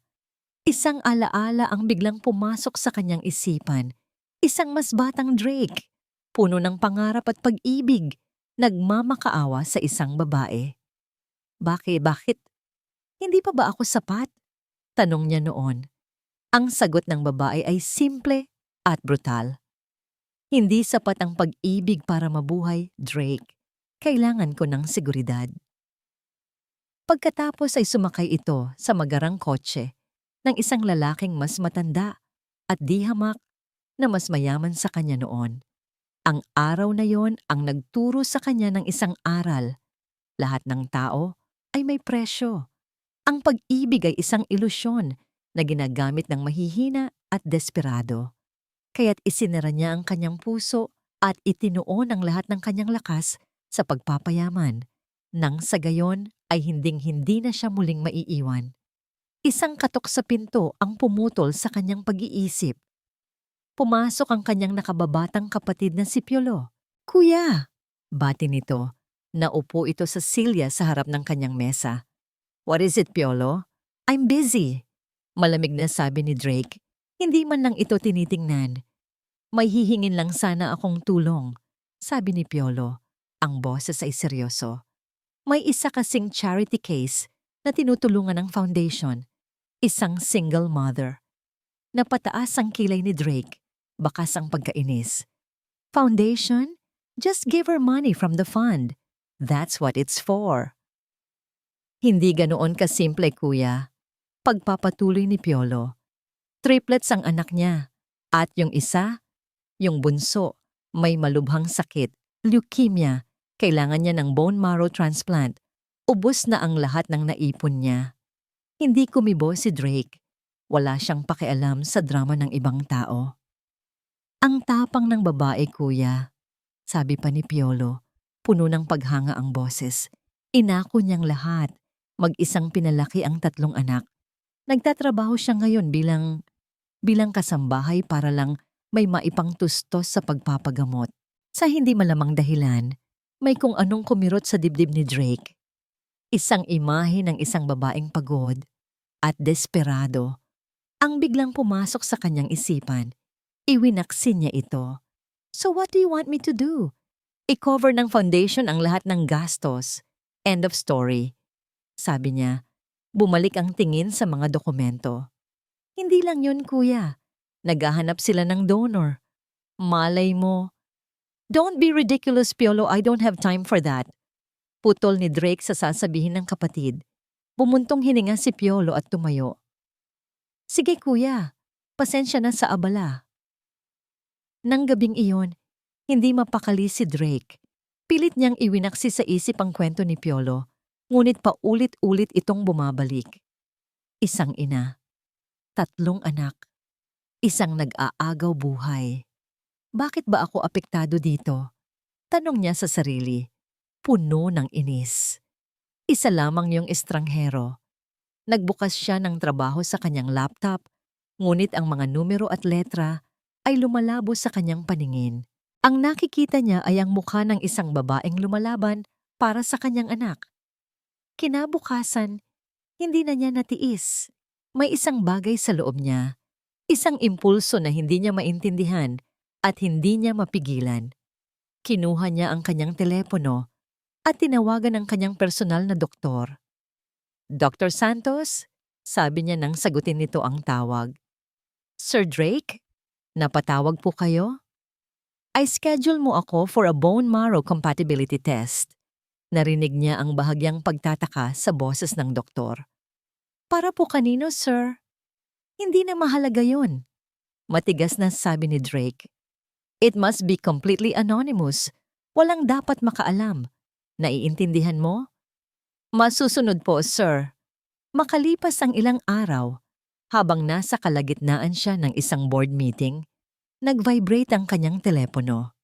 Speaker 1: Isang alaala ang biglang pumasok sa kanyang isipan. Isang mas batang Drake, puno ng pangarap at pag-ibig, nagmamakaawa sa isang babae. Bakit? Hindi pa ba ako sapat? Tanong niya noon. Ang sagot ng babae ay simple at brutal. Hindi sapat ang pag-ibig para mabuhay, Drake. Kailangan ko ng seguridad. Pagkatapos ay sumakay ito sa magarang kotse ng isang lalaking mas matanda at di hamak na mas mayaman sa kanya noon. Ang araw na yon ang nagturo sa kanya ng isang aral. Lahat ng tao ay may presyo. Ang pag-ibig ay isang ilusyon na ginagamit ng mahihina at desperado. Kaya't isinara niya ang kanyang puso at itinuon ang lahat ng kanyang lakas sa pagpapayaman. Nang sa gayon ay hinding-hindi na siya muling maiiwan. Isang katok sa pinto ang pumutol sa kanyang pag-iisip. Pumasok ang kanyang nakababatang kapatid na si Piolo. Kuya! Bati nito. Naupo ito sa silya sa harap ng kanyang mesa. What is it, Piolo? I'm busy. Malamig na sabi ni Drake. Hindi man lang ito tinitingnan. May hihingin lang sana akong tulong, sabi ni Piolo. Ang boses ay seryoso. May isa kasing charity case na tinutulungan ng foundation. Isang single mother. Napataas ang kilay ni Drake. Bakas ang pagkainis. Foundation? Just give her money from the fund. That's what it's for. Hindi ganoon kasimple, kuya. Pagpapatuloy ni Piolo. Triplets ang anak niya. At yung isa, yung bunso, may malubhang sakit, leukemia. Kailangan niya ng bone marrow transplant. Ubos na ang lahat ng naipon niya. Hindi kumibo si Drake. Wala siyang pakialam sa drama ng ibang tao. Ang tapang ng babae, kuya, sabi pa ni Piolo, puno ng paghanga ang boses. Inako niyang lahat, mag-isang pinalaki ang 3 anak. Nagtatrabaho siya ngayon bilang kasambahay para lang may maipangtustos sa pagpapagamot. Sa hindi malamang dahilan, may kung anong kumirot sa dibdib ni Drake. Isang imahe ng isang babaeng pagod at desperado ang biglang pumasok sa kanyang isipan. Iwinaksin niya ito. So what do you want me to do? I-cover ng foundation ang lahat ng gastos. End of story. Sabi niya, bumalik ang tingin sa mga dokumento. Hindi lang yun, kuya. Naghahanap sila ng donor. Malay mo. Don't be ridiculous, Piolo. I don't have time for that. Putol ni Drake sa sasabihin ng kapatid. Bumuntong hininga si Piolo at tumayo. Sige, kuya. Pasensya na sa abala. Nang gabing iyon, hindi mapakali si Drake. Pilit niyang iwinaksi sa isip ang kwento ni Piolo, ngunit paulit-ulit itong bumabalik. Isang ina, 3 anak, isang nag-aagaw buhay. Bakit ba ako apektado dito? Tanong niya sa sarili, puno ng inis. Isa lamang yung estranghero. Nagbukas siya ng trabaho sa kanyang laptop, ngunit ang mga numero at letra ay lumalabo sa kanyang paningin. Ang nakikita niya ay ang mukha ng isang babaeng lumalaban para sa kanyang anak. Kinabukasan, hindi na niya natiis. May isang bagay sa loob niya, isang impulso na hindi niya maintindihan at hindi niya mapigilan. Kinuha niya ang kanyang telepono at tinawagan ang kanyang personal na doktor. Dr. Santos, sabi niya nang sagutin nito ang tawag. Sir Drake, napatawag po kayo? I schedule mo ako for a bone marrow compatibility test. Narinig niya ang bahagyang pagtataka sa boses ng doktor. Para po kanino, sir? Hindi na mahalaga yun. Matigas na sabi ni Drake. It must be completely anonymous. Walang dapat makaalam. Naiintindihan mo? Masusunod po, sir. Makalipas ang ilang araw, habang nasa kalagitnaan siya ng isang board meeting, nag-vibrate ang kanyang telepono.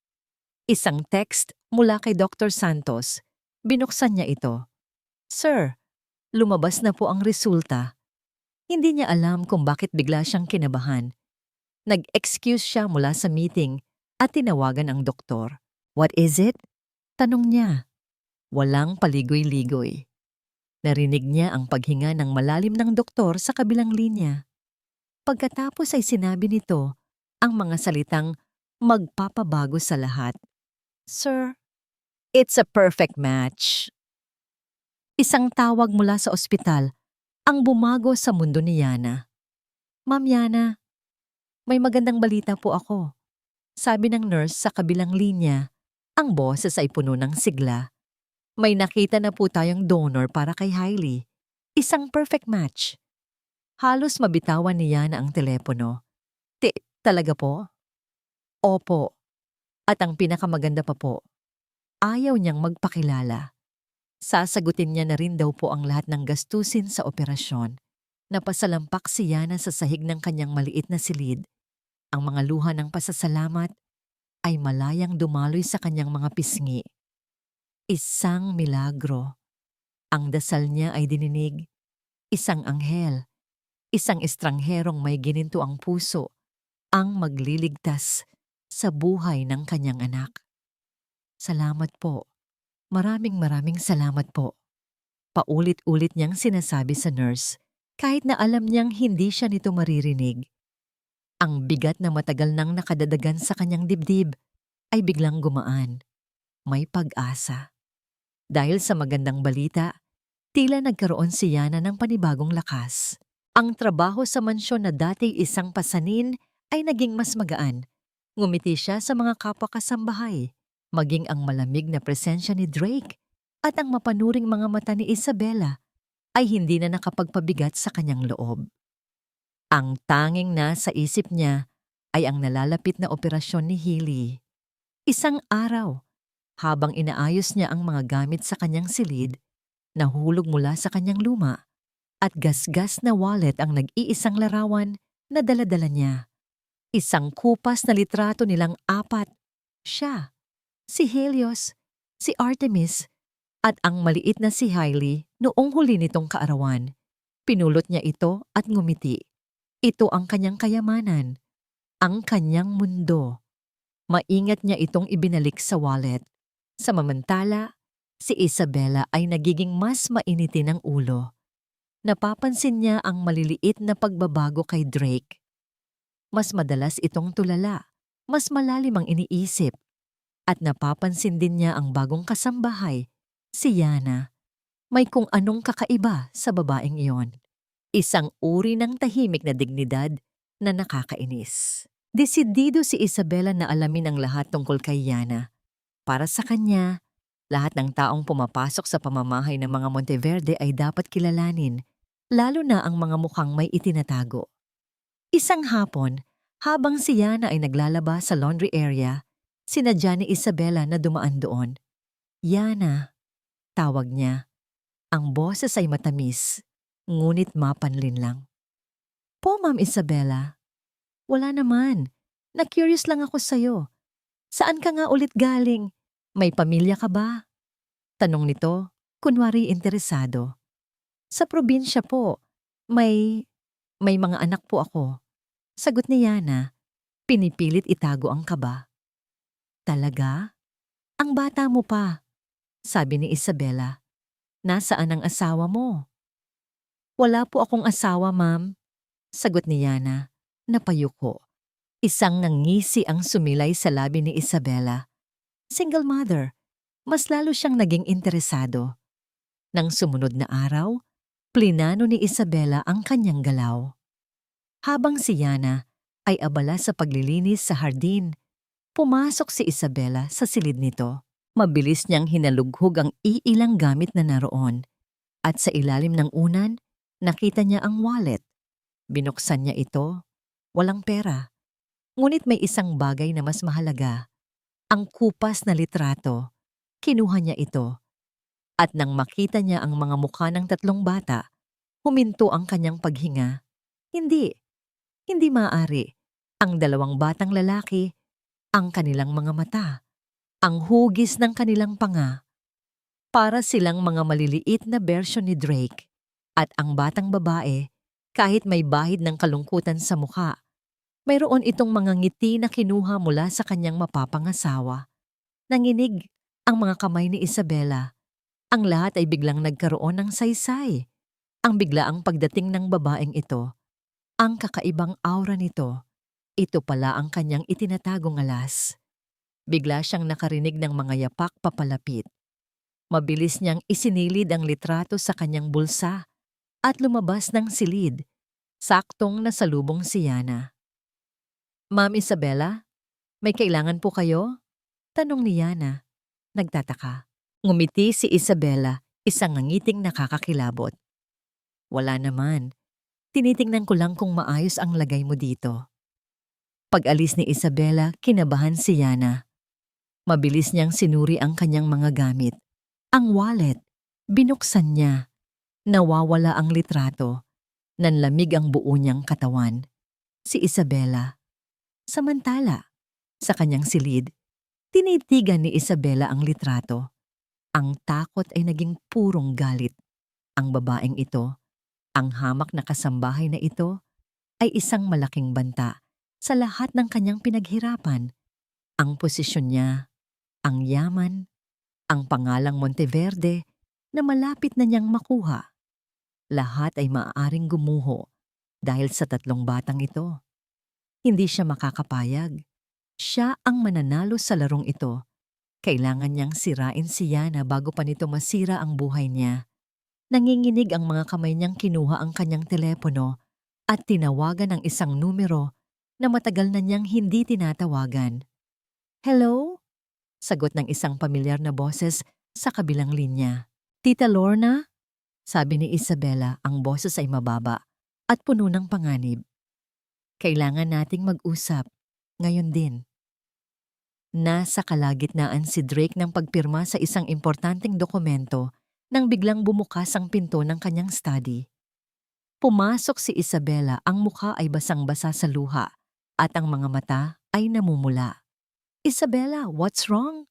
Speaker 1: Isang text mula kay Dr. Santos. Binuksan niya ito. Sir, lumabas na po ang resulta. Hindi niya alam kung bakit bigla siyang kinabahan. Nag-excuse siya mula sa meeting at tinawagan ang doktor. What is it? Tanong niya. Walang paligoy-ligoy. Narinig niya ang paghinga ng malalim ng doktor sa kabilang linya. Pagkatapos ay sinabi nito ang mga salitang magpapabago sa lahat. Sir, it's a perfect match. Isang tawag mula sa ospital ang bumago sa mundo ni Yana. Ma'am Yana, may magandang balita po ako. Sabi ng nurse sa kabilang linya, ang boses ay puno ng sigla. May nakita na po tayong donor para kay Hailey. Isang perfect match. Halos mabitawan ni Yana ang telepono. Talaga po? Opo. At ang pinakamaganda pa po, ayaw niyang magpakilala. Sasagutin niya na rin daw po ang lahat ng gastusin sa operasyon. Napasalampak si Yana sa sahig ng kanyang maliit na silid. Ang mga luha ng pasasalamat ay malayang dumaloy sa kanyang mga pisngi. Isang milagro. Ang dasal niya ay dininig. Isang anghel. Isang estrangherong may gininto ang puso ang magliligtas sa buhay ng kanyang anak. Salamat po. Maraming salamat po. Paulit-ulit niyang sinasabi sa nurse kahit na alam niyang hindi siya nito maririnig. Ang bigat na matagal nang nakadadagan sa kanyang dibdib ay biglang gumaan. May pag-asa. Dahil sa magandang balita, tila nagkaroon si Yana ng panibagong lakas. Ang trabaho sa mansyon na dati isang pasanin ay naging mas magaan. Ngumiti siya sa mga kapwa kasambahay, maging ang malamig na presensya ni Drake at ang mapanuring mga mata ni Isabela ay hindi na nakapagpabigat sa kanyang loob. Ang tanging nasa isip niya ay ang nalalapit na operasyon ni Hailey. Isang araw, habang inaayos niya ang mga gamit sa kanyang silid, nahulog mula sa kanyang luma at gasgas na wallet ang nag-iisang larawan na dala-dala niya. Isang kupas na litrato nilang 4. Siya, si Helios, si Artemis, at ang maliit na si Hailey noong huli nitong kaarawan. Pinulot niya ito at ngumiti. Ito ang kanyang kayamanan, ang kanyang mundo. Maingat niya itong ibinalik sa wallet. Samantala, si Isabela ay nagiging mas mainitin ang ulo. Napapansin niya ang maliliit na pagbabago kay Drake. Mas madalas itong tulala, mas malalim ang iniisip. At napapansin din niya ang bagong kasambahay, si Yana. May kung anong kakaiba sa babaeng iyon. Isang uri ng tahimik na dignidad na nakakainis. Desidido si Isabela na alamin ang lahat tungkol kay Yana. Para sa kanya, lahat ng taong pumapasok sa pamamahay ng mga Monteverde ay dapat kilalanin, lalo na ang mga mukhang may itinatago. Isang hapon, Habang si Yana ay naglalaba sa laundry area, sinadya ni Isabela na dumaan doon. Yana, tawag niya. Ang boses ay matamis, ngunit mapanlin lang. Po, Ma'am Isabela. Wala naman. Na-curious lang ako sa'yo. Saan ka nga ulit galing? May pamilya ka ba? Tanong nito, kunwari interesado. Sa probinsya po. May mga anak po ako. Sagot ni Yana, pinipilit itago ang kaba. Talaga? Ang bata mo pa, sabi ni Isabela. Nasaan ang asawa mo? Wala po akong asawa, ma'am. Sagot ni Yana, napayuko. Isang ngisi ang sumilay sa labi ni Isabela. Single mother, mas lalo siyang naging interesado. Nang sumunod na araw, plinano ni Isabela ang kanyang galaw. Habang si Yana ay abala sa paglilinis sa hardin, pumasok si Isabela sa silid nito. Mabilis niyang hinalughog ang iilang gamit na naroon. At sa ilalim ng unan, nakita niya ang wallet. Binuksan niya ito. Walang pera. Ngunit may isang bagay na mas mahalaga. Ang kupas na litrato. Kinuha niya ito. At nang makita niya ang mga mukha ng tatlong bata, huminto ang kanyang paghinga. Hindi maaari. Ang dalawang batang lalaki, ang kanilang mga mata, ang hugis ng kanilang panga. Para silang mga maliliit na bersyon ni Drake. At ang batang babae, kahit may bahid ng kalungkutan sa mukha, mayroon itong mga ngiti na kinuha mula sa kanyang mapapangasawa. Nanginig ang mga kamay ni Isabela. Ang lahat ay biglang nagkaroon ng saysay. Ang biglaang pagdating ng babaeng ito, ang kakaibang aura nito, ito pala ang kanyang itinatagong alas. Bigla siyang nakarinig ng mga yapak papalapit. Mabilis niyang isinilid ang litrato sa kanyang bulsa at lumabas ng silid, saktong nasalubong si Yana. Ma'am Isabela, may kailangan po kayo? Tanong ni Yana. Nagtataka. Ngumiti si Isabela, isang ngiting nakakakilabot. Wala naman. Tinitingnan ko lang kung maayos ang lagay mo dito. Pag-alis ni Isabela, kinabahan si Yana. Mabilis niyang sinuri ang kanyang mga gamit. Ang wallet, binuksan niya. Nawawala ang litrato. Nanlamig ang buo niyang katawan. Si Isabela. Samantala, sa kanyang silid, tinitigan ni Isabela ang litrato. Ang takot ay naging purong galit. Ang babaeng ito, ang hamak na kasambahay na ito, ay isang malaking banta sa lahat ng kanyang pinaghirapan. Ang posisyon niya, ang yaman, ang pangalang Monteverde na malapit na niyang makuha. Lahat ay maaaring gumuho dahil sa tatlong batang ito. Hindi siya makakapayag. Siya ang mananalo sa larong ito. Kailangan niyang sirain si Yana bago pa nito masira ang buhay niya. Nanginginig ang mga kamay niyang kinuha ang kanyang telepono at tinawagan ang isang numero na matagal na niyang hindi tinatawagan. Hello? Sagot ng isang pamilyar na boses sa kabilang linya. Tita Lorna? Sabi ni Isabela, ang boses ay mababa at puno ng panganib. Kailangan nating mag-usap. Ngayon din. Nasa kalagitnaan si Drake ng pagpirma sa isang importanteng dokumento nang biglang bumukas ang pinto ng kanyang study. Pumasok si Isabela, ang mukha ay basang-basa sa luha at ang mga mata ay namumula. Isabela, what's wrong?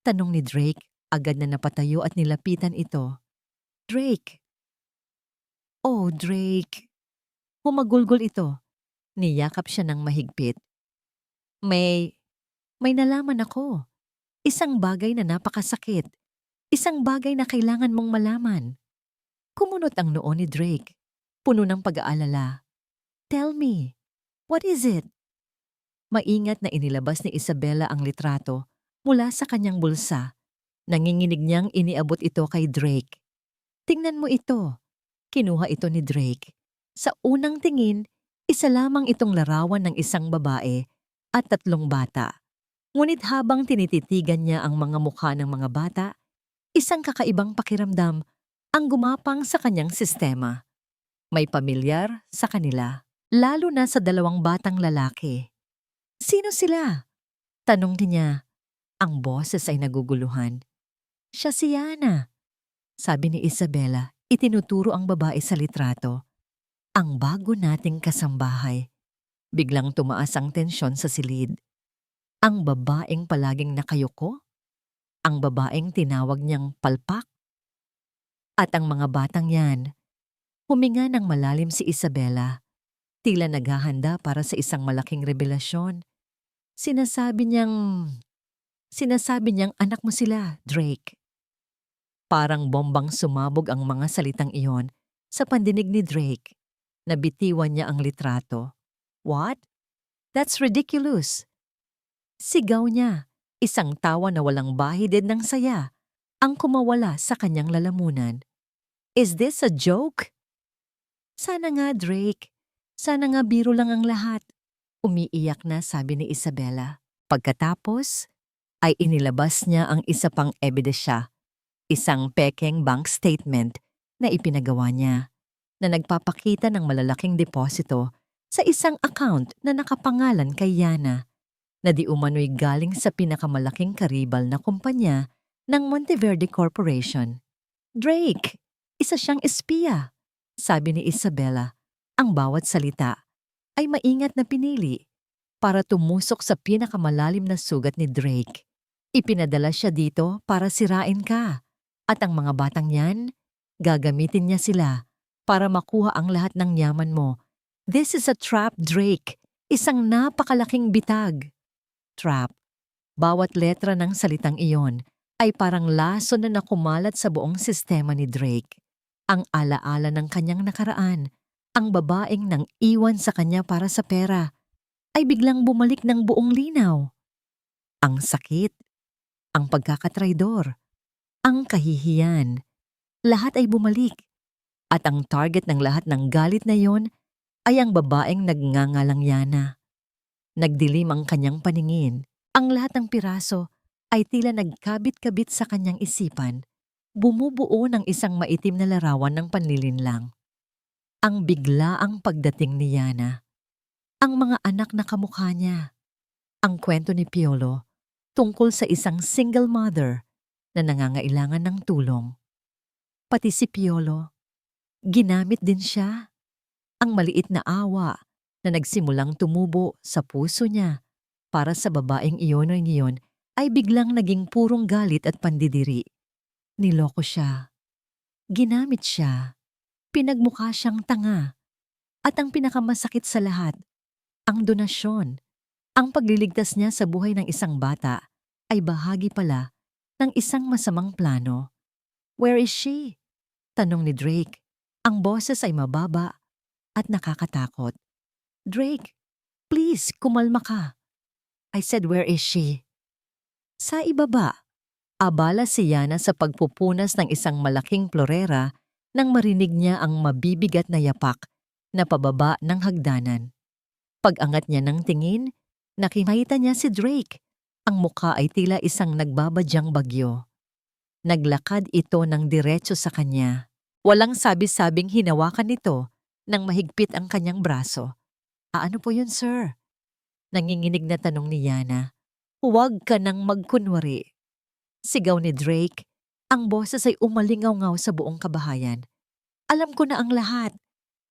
Speaker 1: Tanong ni Drake, agad na napatayo at nilapitan ito. Drake. Oh, Drake. Humagulgol ito. Niyakap siya ng mahigpit. May nalaman ako. Isang bagay na napakasakit. Isang bagay na kailangan mong malaman. Kumunot ang noo ni Drake, puno ng pag-aalala. Tell me, what is it? Maingat na inilabas ni Isabela ang litrato mula sa kanyang bulsa. Nanginginig niyang iniabot ito kay Drake. Tingnan mo ito. Kinuha ito ni Drake. Sa unang tingin, isa lamang itong larawan ng isang babae at tatlong bata. Ngunit habang tinititigan niya ang mga mukha ng mga bata, isang kakaibang pakiramdam ang gumapang sa kanyang sistema. May pamilyar sa kanila. lalo na sa dalawang batang lalaki. Sino sila? Tanong niya. Ang boses ay naguguluhan. Siya si Yana, sabi ni Isabela, itinuturo ang babae sa litrato. Ang bago nating kasambahay. Biglang tumaas ang tensyon sa silid. Ang babaeng palaging nakayuko? Ang babaeng tinawag niyang palpak? At ang mga batang yan, huminga ng malalim si Isabela. Tila naghahanda para sa isang malaking revelasyon. Sinasabi niyang anak mo sila, Drake. Parang bombang sumabog ang mga salitang iyon sa pandinig ni Drake. Nabitiwan niya ang litrato. What? That's ridiculous. Sigaw niya, isang tawa na walang bahid ng saya, ang kumawala sa kanyang lalamunan. Is this a joke? Sana nga, Drake. Sana nga biro lang ang lahat. Umiiyak na, sabi ni Isabela. Pagkatapos, ay inilabas niya ang isa pang ebidensya. Isang pekeng bank statement na ipinagawa niya na nagpapakita ng malalaking deposito sa isang account na nakapangalan kay Yana na di umano'y galing sa pinakamalaking karibal na kumpanya ng Monteverde Corporation. Drake, isa siyang espiya, sabi ni Isabela. Ang bawat salita ay maingat na pinili para tumusok sa pinakamalalim na sugat ni Drake. Ipinadala siya dito para sirain ka. At ang mga batang yan, gagamitin niya sila para makuha ang lahat ng yaman mo. This is a trap, Drake. Isang napakalaking bitag. Trap. Bawat letra ng salitang iyon ay parang laso na nakumalat sa buong sistema ni Drake. Ang alaala ng kanyang nakaraan, ang babaeng nang iwan sa kanya para sa pera, ay biglang bumalik ng buong linaw. Ang sakit, ang pagkakatraidor, ang kahihiyan, lahat ay bumalik. At ang target ng lahat ng galit na yon ay ang babaeng nagngangalang Yana. Nagdilim ang kanyang paningin. Ang lahat ng piraso ay tila nagkabit-kabit sa kanyang isipan. Bumubuo ng isang maitim na larawan ng panlilinlang. Ang biglaang pagdating ni Yana. Ang mga anak na kamukha niya. Ang kwento ni Piolo tungkol sa isang single mother na nangangailangan ng tulong. Pati si Piolo, ginamit din siya. Ang maliit na awa na nagsimulang tumubo sa puso niya para sa babaeng iyon o ngayon ay biglang naging purong galit at pandidiri. Niloko siya. Ginamit siya. Pinagmukha siyang tanga. At ang pinakamasakit sa lahat, ang donasyon, ang pagliligtas niya sa buhay ng isang bata ay bahagi pala ng isang masamang plano. Where is she? Tanong ni Drake. Ang boses ay mababa at nakakatakot. Drake, please, kumalma ka. I said, where is she? Sa ibaba, abala si Yana sa pagpupunas ng isang malaking plorera nang marinig niya ang mabibigat na yapak na pababa ng hagdanan. Pag-angat niya ng tingin, nakikita niya si Drake. Ang mukha ay tila isang nagbabadyang bagyo. Naglakad ito ng diretso sa kanya. Walang sabi-sabing hinawakan nito nang mahigpit ang kanyang braso. Ano po yun, sir? Nanginginig na tanong ni Yana. Huwag ka nang magkunwari. Sigaw ni Drake. Ang boses ay umalingaw-ngaw sa buong kabahayan. Alam ko na ang lahat.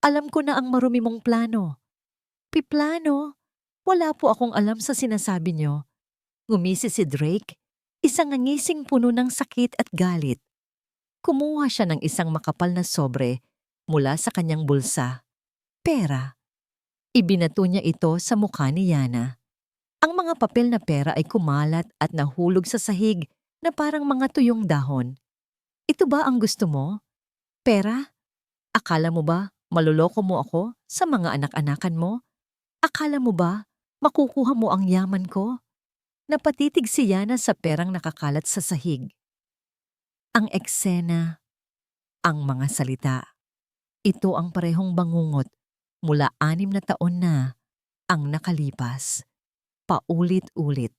Speaker 1: Alam ko na ang marumi mong plano. Piplano? Wala po akong alam sa sinasabi niyo. Ngumisi si Drake, isang ngangising puno ng sakit at galit. Kumuha siya ng isang makapal na sobre mula sa kanyang bulsa. Pera. Ibinato niya ito sa mukha ni Yana. Ang mga papel na pera ay kumalat at nahulog sa sahig na parang mga tuyong dahon. Ito ba ang gusto mo? Pera? Akala mo ba maluloko mo ako sa mga anak-anakan mo? Akala mo ba makukuha mo ang yaman ko? Napatitig si Yana sa perang nakakalat sa sahig. Ang eksena, ang mga salita. Ito ang parehong bangungot mula 6 na taon na ang nakalipas. Paulit-ulit.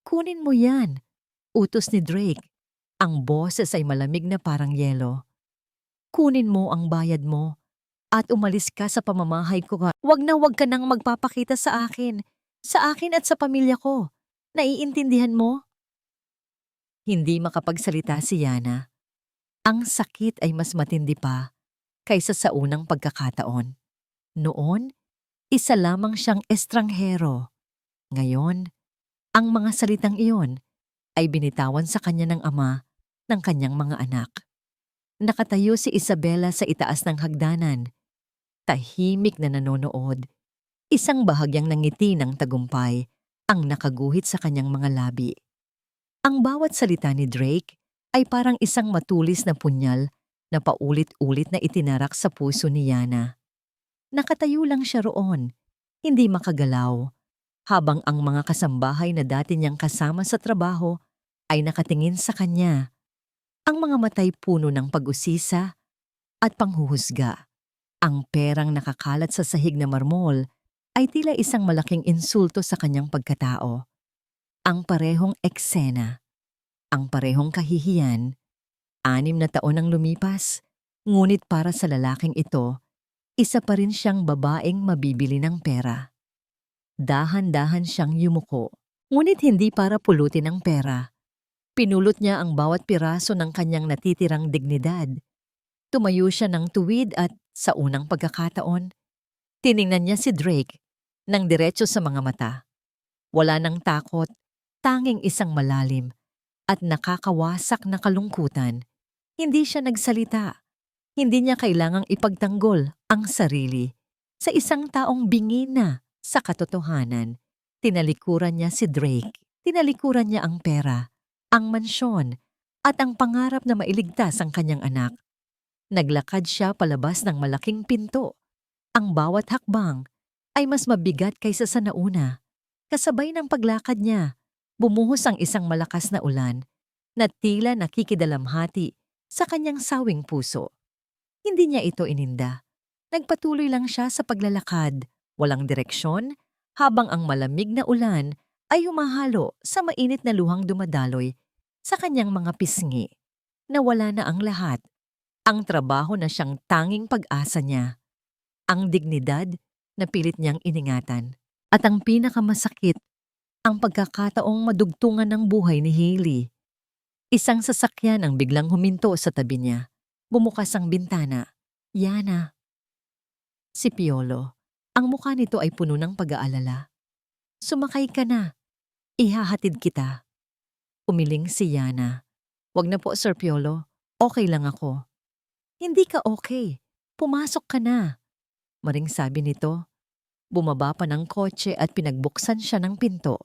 Speaker 1: Kunin mo yan, utos ni Drake. Ang boses ay malamig na parang yelo. Kunin mo ang bayad mo at umalis ka sa pamamahay ko. Wag na wag ka nang magpapakita sa akin at sa pamilya ko. Naiintindihan mo? Hindi makapagsalita si Yana. Ang sakit ay mas matindi pa kaysa sa unang pagkakataon. Noon, isa lamang siyang estranghero. Ngayon, ang mga salitang iyon ay binitawan sa kanya ng ama ng kanyang mga anak. Nakatayo si Isabela sa itaas ng hagdanan, tahimik na nanonood. Isang bahagyang nangiti ng tagumpay ang nakaguhit sa kanyang mga labi. Ang bawat salita ni Drake ay parang isang matulis na punyal na paulit-ulit na itinarak sa puso ni Yana. Nakatayo lang siya roon, hindi makagalaw, habang ang mga kasambahay na dati niyang kasama sa trabaho ay nakatingin sa kanya. Ang mga matay puno ng pag-usisa at panghuhusga. Ang perang nakakalat sa sahig na marmol ay tila isang malaking insulto sa kanyang pagkatao. Ang parehong eksena, ang parehong kahihiyan, 6 na taon ang lumipas, ngunit para sa lalaking ito, isa pa rin siyang babaeng mabibili ng pera. Dahan-dahan siyang yumuko, ngunit hindi para pulutin ang pera. Pinulot niya ang bawat piraso ng kanyang natitirang dignidad. Tumayo siya ng tuwid at sa unang pagkakataon, tiningnan niya si Drake ng diretso sa mga mata. Wala nang takot, tanging isang malalim at nakakawasak na kalungkutan. Hindi siya nagsalita. Hindi niya kailangang ipagtanggol ang sarili sa isang taong bingi na sa katotohanan. Tinalikuran niya si Drake. Tinalikuran niya ang pera, ang mansyon, at ang pangarap na mailigtas ang kanyang anak. Naglakad siya palabas ng malaking pinto. Ang bawat hakbang ay mas mabigat kaysa sa nauna. Kasabay ng paglakad niya, bumuhos ang isang malakas na ulan na tila nakikidalamhati sa kanyang sawing puso. Hindi niya ito ininda. Nagpatuloy lang siya sa paglalakad, walang direksyon, habang ang malamig na ulan ay humahalo sa mainit na luhang dumadaloy sa kanyang mga pisngi. Nawala na ang lahat. Ang trabaho na siyang tanging pag-asa niya. Ang dignidad na pilit niyang iningatan. At ang pinakamasakit, ang pagkakataong madugtungan ng buhay ni Hailey. Isang sasakyan ang biglang huminto sa tabi niya. Bumukas ang bintana. Yana. Si Piolo. Ang mukha nito ay puno ng pag-aalala. Sumakay ka na. Ihahatid kita. Umiling si Yana. Wag na po, Sir Piolo. Okay lang ako. Hindi ka okay. Pumasok ka na. Maring sabi nito. Bumaba pa ng kotse at pinagbuksan siya ng pinto.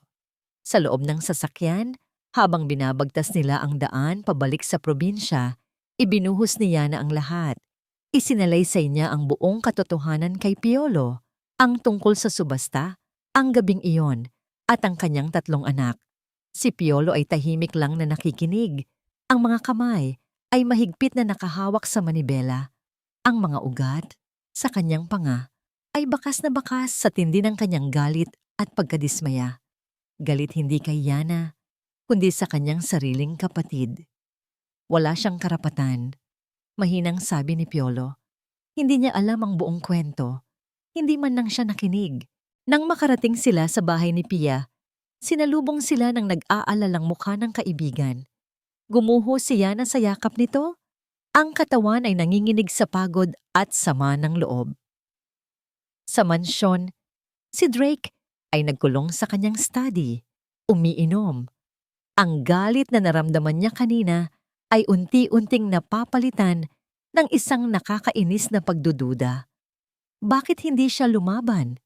Speaker 1: Sa loob ng sasakyan, habang binabagtas nila ang daan pabalik sa probinsya, ibinuhos ni Yana ang lahat. Isinalaysay niya ang buong katotohanan kay Piolo, ang tungkol sa subasta, ang gabing iyon, at ang kanyang 3 anak. Si Piolo ay tahimik lang na nakikinig. Ang mga kamay ay mahigpit na nakahawak sa manibela. Ang mga ugat sa kanyang panga ay bakas na bakas sa tindi ng kanyang galit at pagkadismaya. Galit hindi kay Yana, kundi sa kanyang sariling kapatid. Wala siyang karapatan. Mahinang sabi ni Piolo. Hindi niya alam ang buong kwento. Hindi man lang siya nakinig. Nang makarating sila sa bahay ni Pia, sinalubong sila ng nag-aalalang mukha ng kaibigan. Gumuho si Yana sa yakap nito. Ang katawan ay nanginginig sa pagod at sama ng loob. Sa mansyon, si Drake ay nagkulong sa kanyang study, umiinom. Ang galit na naramdaman niya kanina ay unti-unting napapalitan ng isang nakakainis na pagdududa. Bakit hindi siya lumaban?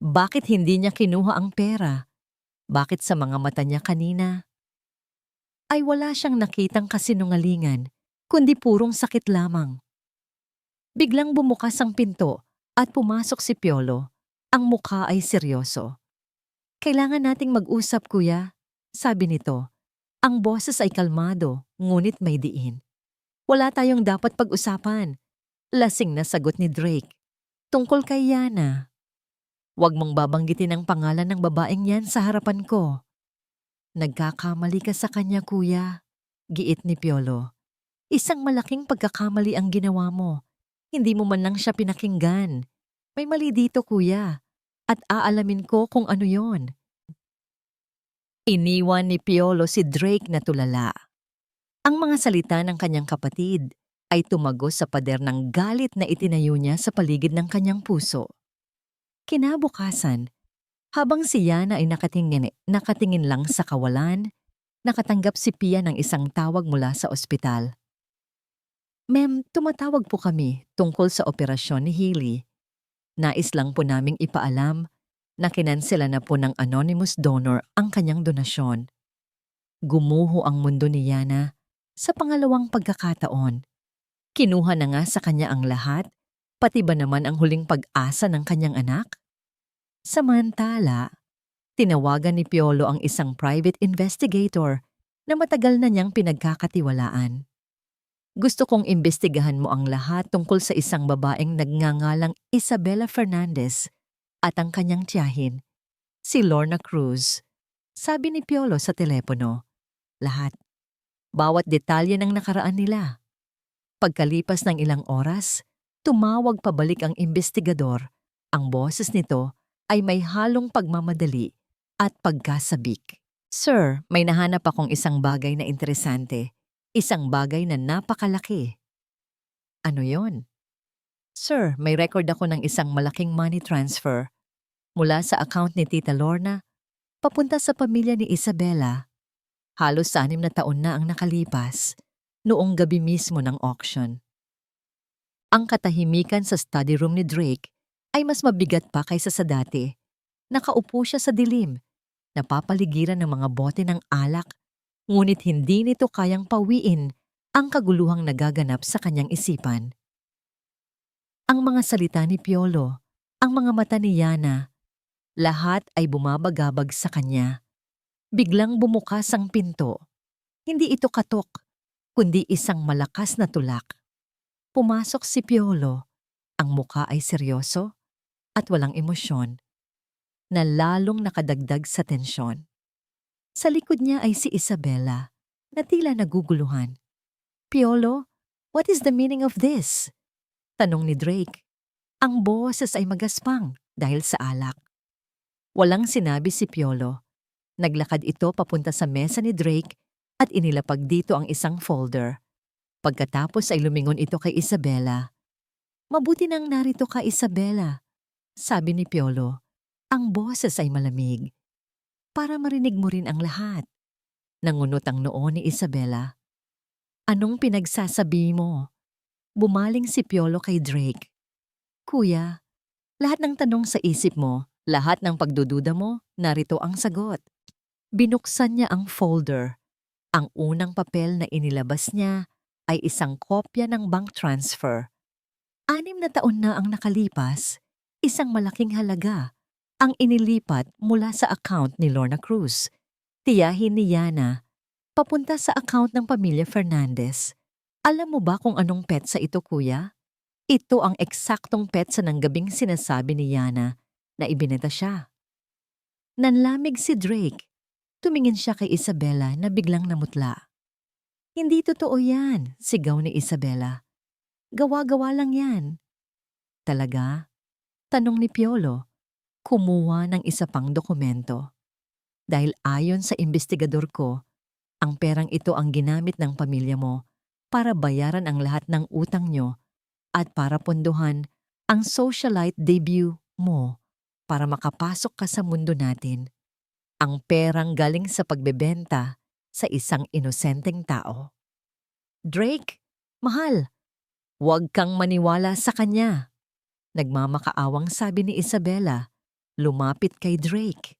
Speaker 1: Bakit hindi niya kinuha ang pera? Bakit sa mga mata niya kanina ay wala siyang nakitang kasinungalingan, kundi purong sakit lamang? Biglang bumukas ang pinto at pumasok si Piolo. Ang mukha ay seryoso. Kailangan nating mag-usap, kuya, sabi nito. Ang boses ay kalmado, ngunit may diin. Wala tayong dapat pag-usapan. Lasing na sagot ni Drake. Tungkol kay Yana. Huwag mong babanggitin ang pangalan ng babaeng yan sa harapan ko. Nagkakamali ka sa kanya, kuya, giit ni Piolo. Isang malaking pagkakamali ang ginawa mo. Hindi mo man lang siya pinakinggan. May mali dito, kuya. At aalamin ko kung ano yon. Iniwan ni Piolo si Drake na tulala. Ang mga salita ng kanyang kapatid ay tumagos sa pader ng galit na itinayo niya sa paligid ng kanyang puso. Kinabukasan, habang si Yana ay nakatingin lang sa kawalan, nakatanggap si Pia ng isang tawag mula sa ospital. Ma'am, tumatawag po kami tungkol sa operasyon ni Healy. Nais lang po naming ipaalam na kinansela na po ng anonymous donor ang kanyang donasyon. Gumuho ang mundo ni Yana sa pangalawang pagkakataon. Kinuha na nga sa kanya ang lahat, pati ba naman ang huling pag-asa ng kanyang anak? Samantala, tinawagan ni Piolo ang isang private investigator na matagal na niyang pinagkakatiwalaan. Gusto kong imbestigahan mo ang lahat tungkol sa isang babaeng nagngangalang Isabela Fernandez at ang kanyang tiyahin, si Lorna Cruz. Sabi ni Piolo sa telepono. Lahat. Bawat detalye ng nakaraan nila. Pagkalipas ng ilang oras, tumawag pabalik ang investigador. Ang boses nito ay may halong pagmamadali at pagkasabik. Sir, may nahanap akong isang bagay na interesante. Isang bagay na napakalaki. Ano yon? Sir, may record ako ng isang malaking money transfer mula sa account ni Tita Lorna papunta sa pamilya ni Isabela. Halos 6 na taon na ang nakalipas noong gabi mismo ng auction. Ang katahimikan sa study room ni Drake ay mas mabigat pa kaysa sa dati. Nakaupo siya sa dilim, napapaligiran ng mga bote ng alak, ngunit hindi nito kayang pawiin ang kaguluhang nagaganap sa kanyang isipan. Ang mga salita ni Piolo, ang mga mata ni Yana, lahat ay bumabagabag sa kanya. Biglang bumukas ang pinto. Hindi ito katok, kundi isang malakas na tulak. Pumasok si Piolo. Ang muka ay seryoso at walang emosyon, na lalong nakadagdag sa tensyon. Sa likod niya ay si Isabela, na tila naguguluhan. Piolo, what is the meaning of this? Tanong ni Drake. Ang boses ay magaspang dahil sa alak. Walang sinabi si Piolo. Naglakad ito papunta sa mesa ni Drake at inilapag dito ang isang folder. Pagkatapos ay lumingon ito kay Isabela. Mabuti nang narito ka, Isabela, sabi ni Piolo. Ang boses ay malamig. Para marinig mo rin ang lahat. Nangunot ang noo ni Isabela. Anong pinagsasabi mo? Bumaling si Piolo kay Drake. Kuya, lahat ng tanong sa isip mo, lahat ng pagdududa mo, narito ang sagot. Binuksan niya ang folder. Ang unang papel na inilabas niya ay isang kopya ng bank transfer. 6 na taon na ang nakalipas, isang malaking halaga ang inilipat mula sa account ni Lorna Cruz, tiyahin ni Yana, papunta sa account ng pamilya Fernandez. Alam mo ba kung anong petsa ito, kuya? Ito ang eksaktong petsa ng gabing sinasabi ni Yana na ibinenta siya. Nanlamig si Drake. Tumingin siya kay Isabela na biglang namutla. Hindi totoo yan, sigaw ni Isabela. Gawa-gawa lang yan. Talaga? Tanong ni Piolo. Kumuha ng isa pang dokumento. Dahil ayon sa investigador ko, ang perang ito ang ginamit ng pamilya mo para bayaran ang lahat ng utang nyo at para pondohan ang socialite debut mo para makapasok ka sa mundo natin. Ang perang galing sa pagbebenta sa isang inosenteng tao. Drake, mahal, huwag kang maniwala sa kanya. Nagmamakaawang sabi ni Isabela, lumapit kay Drake.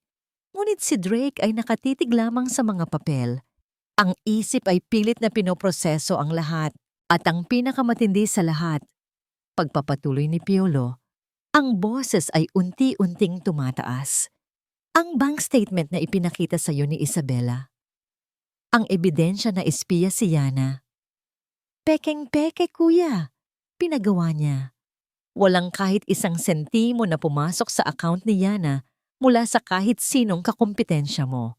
Speaker 1: Ngunit si Drake ay nakatitig lamang sa mga papel. Ang isip ay pilit na pinoproseso ang lahat at ang pinakamatindi sa lahat. Pagpapatuloy ni Piolo, ang boses ay unti-unting tumataas. Ang bank statement na ipinakita sa iyo ni Isabela. Ang ebidensya na espiya si Yana. Pekeng-peke, kuya. Pinagawa niya. Walang kahit isang sentimo na pumasok sa account ni Yana mula sa kahit sinong kakumpetensya mo.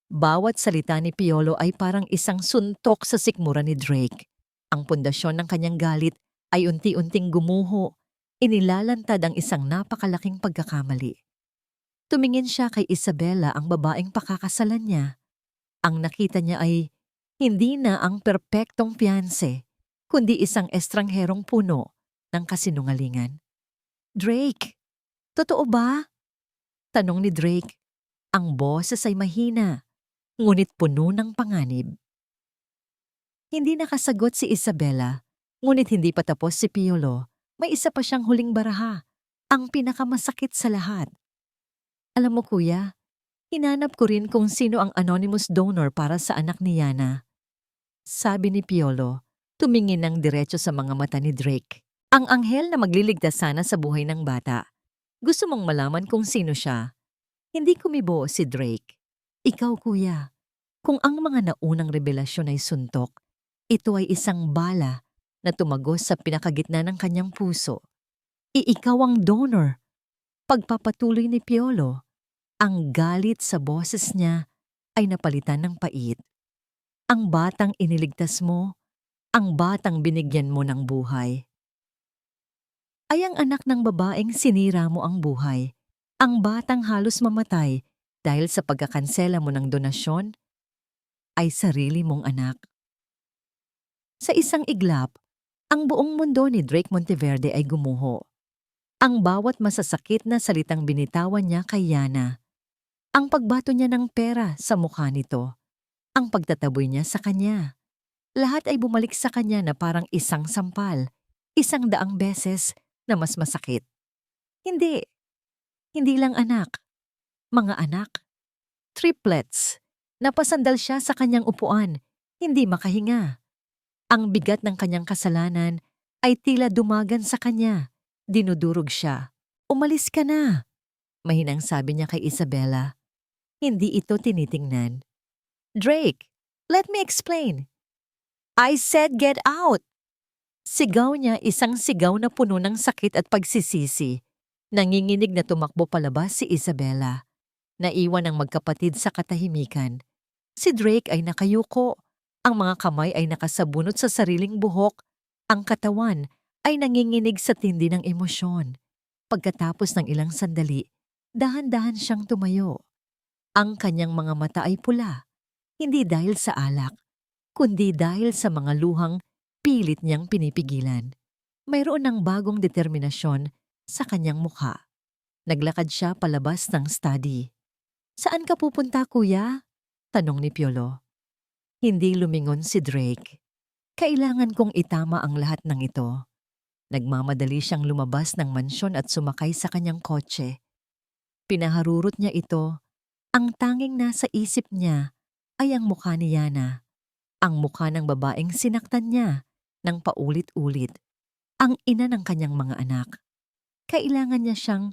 Speaker 1: Bawat salita ni Piolo ay parang isang suntok sa sikmura ni Drake. Ang pundasyon ng kanyang galit ay unti-unting gumuho, inilalantad ang isang napakalaking pagkakamali. Tumingin siya kay Isabela, ang babaeng pakakasalan niya. Ang nakita niya ay hindi na ang perpektong fiancé, kundi isang estrangherong puno ng kasinungalingan. "Drake, totoo ba?" Tanong ni Drake. Ang boses ay mahina, ngunit puno ng panganib. Hindi nakasagot si Isabela, ngunit hindi pa tapos si Piolo. May isa pa siyang huling baraha, ang pinakamasakit sa lahat. "Alam mo kuya, hinanap ko rin kung sino ang anonymous donor para sa anak ni Yana," sabi ni Piolo, tumingin ng diretso sa mga mata ni Drake. Ang anghel na magliligtas sana sa buhay ng bata. "Gusto mong malaman kung sino siya?" Hindi kumibo si Drake. "Ikaw kuya, kung ang mga naunang revelasyon ay suntok, ito ay isang bala na tumagos sa pinakagitna ng kanyang puso. Ikaw ang donor." Pagpapatuloy ni Piolo, ang galit sa boses niya ay napalitan ng pait. "Ang batang iniligtas mo, ang batang binigyan mo ng buhay, ay ang anak ng babaeng sinira mo ang buhay. Ang batang halos mamatay dahil sa pagkakansela mo ng donasyon ay sarili mong anak." Sa isang iglap, ang buong mundo ni Drake Monteverde ay gumuho. Ang bawat masasakit na salitang binitawan niya kay Yana, ang pagbato niya ng pera sa mukha nito, ang pagtataboy niya sa kanya, lahat ay bumalik sa kanya na parang isang sampal, 100 beses na mas masakit. Hindi, hindi lang anak, mga anak, triplets. Napasandal siya sa kanyang upuan, hindi makahinga. Ang bigat ng kanyang kasalanan ay tila dumagan sa kanya. Dinudurog siya. "Umalis ka na," mahinang sabi niya kay Isabela. Hindi ito tinitingnan. "Drake, let me explain." "I said get out!" Sigaw niya, isang sigaw na puno ng sakit at pagsisisi. Nanginginig na tumakbo palabas si Isabela. Naiwan ang magkapatid sa katahimikan. Si Drake ay nakayuko. Ang mga kamay ay nakasabunot sa sariling buhok. Ang katawan ay nanginginig sa tindi ng emosyon. Pagkatapos ng ilang sandali, dahan-dahan siyang tumayo. Ang kanyang mga mata ay pula, hindi dahil sa alak, kundi dahil sa mga luhang pilit niyang pinipigilan. Mayroon ng bagong determinasyon sa kanyang mukha. Naglakad siya palabas ng study. "Saan ka pupunta, kuya?" tanong ni Piolo. Hindi lumingon si Drake. "Kailangan kong itama ang lahat ng ito." Nagmamadali siyang lumabas ng mansyon at sumakay sa kanyang kotse. Pinaharurot niya ito. Ang tanging nasa isip niya ay ang mukha ni Yana. Ang mukha ng babaeng sinaktan niya ng paulit-ulit. Ang ina ng kanyang mga anak. Kailangan niya siyang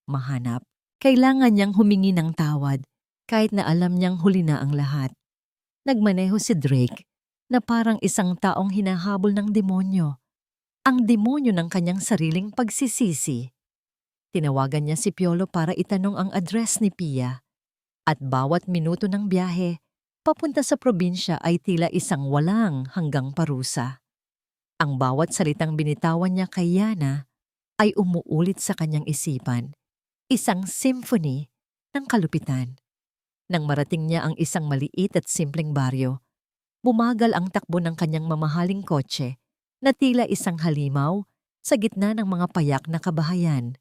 Speaker 1: mahanap. Kailangan niyang humingi ng tawad kahit na alam niyang huli na ang lahat. Nagmaneho si Drake na parang isang taong hinahabol ng demonyo. Ang demonyo ng kanyang sariling pagsisisi. Tinawagan niya si Piolo para itanong ang address ni Pia. At bawat minuto ng biyahe, papunta sa probinsya ay tila isang walang hanggang parusa. Ang bawat salitang binitawan niya kay Yana ay umuulit sa kanyang isipan. Isang symphony ng kalupitan. Nang marating niya ang isang maliit at simpleng baryo, bumagal ang takbo ng kanyang mamahaling kotse na tila isang halimaw sa gitna ng mga payak na kabahayan.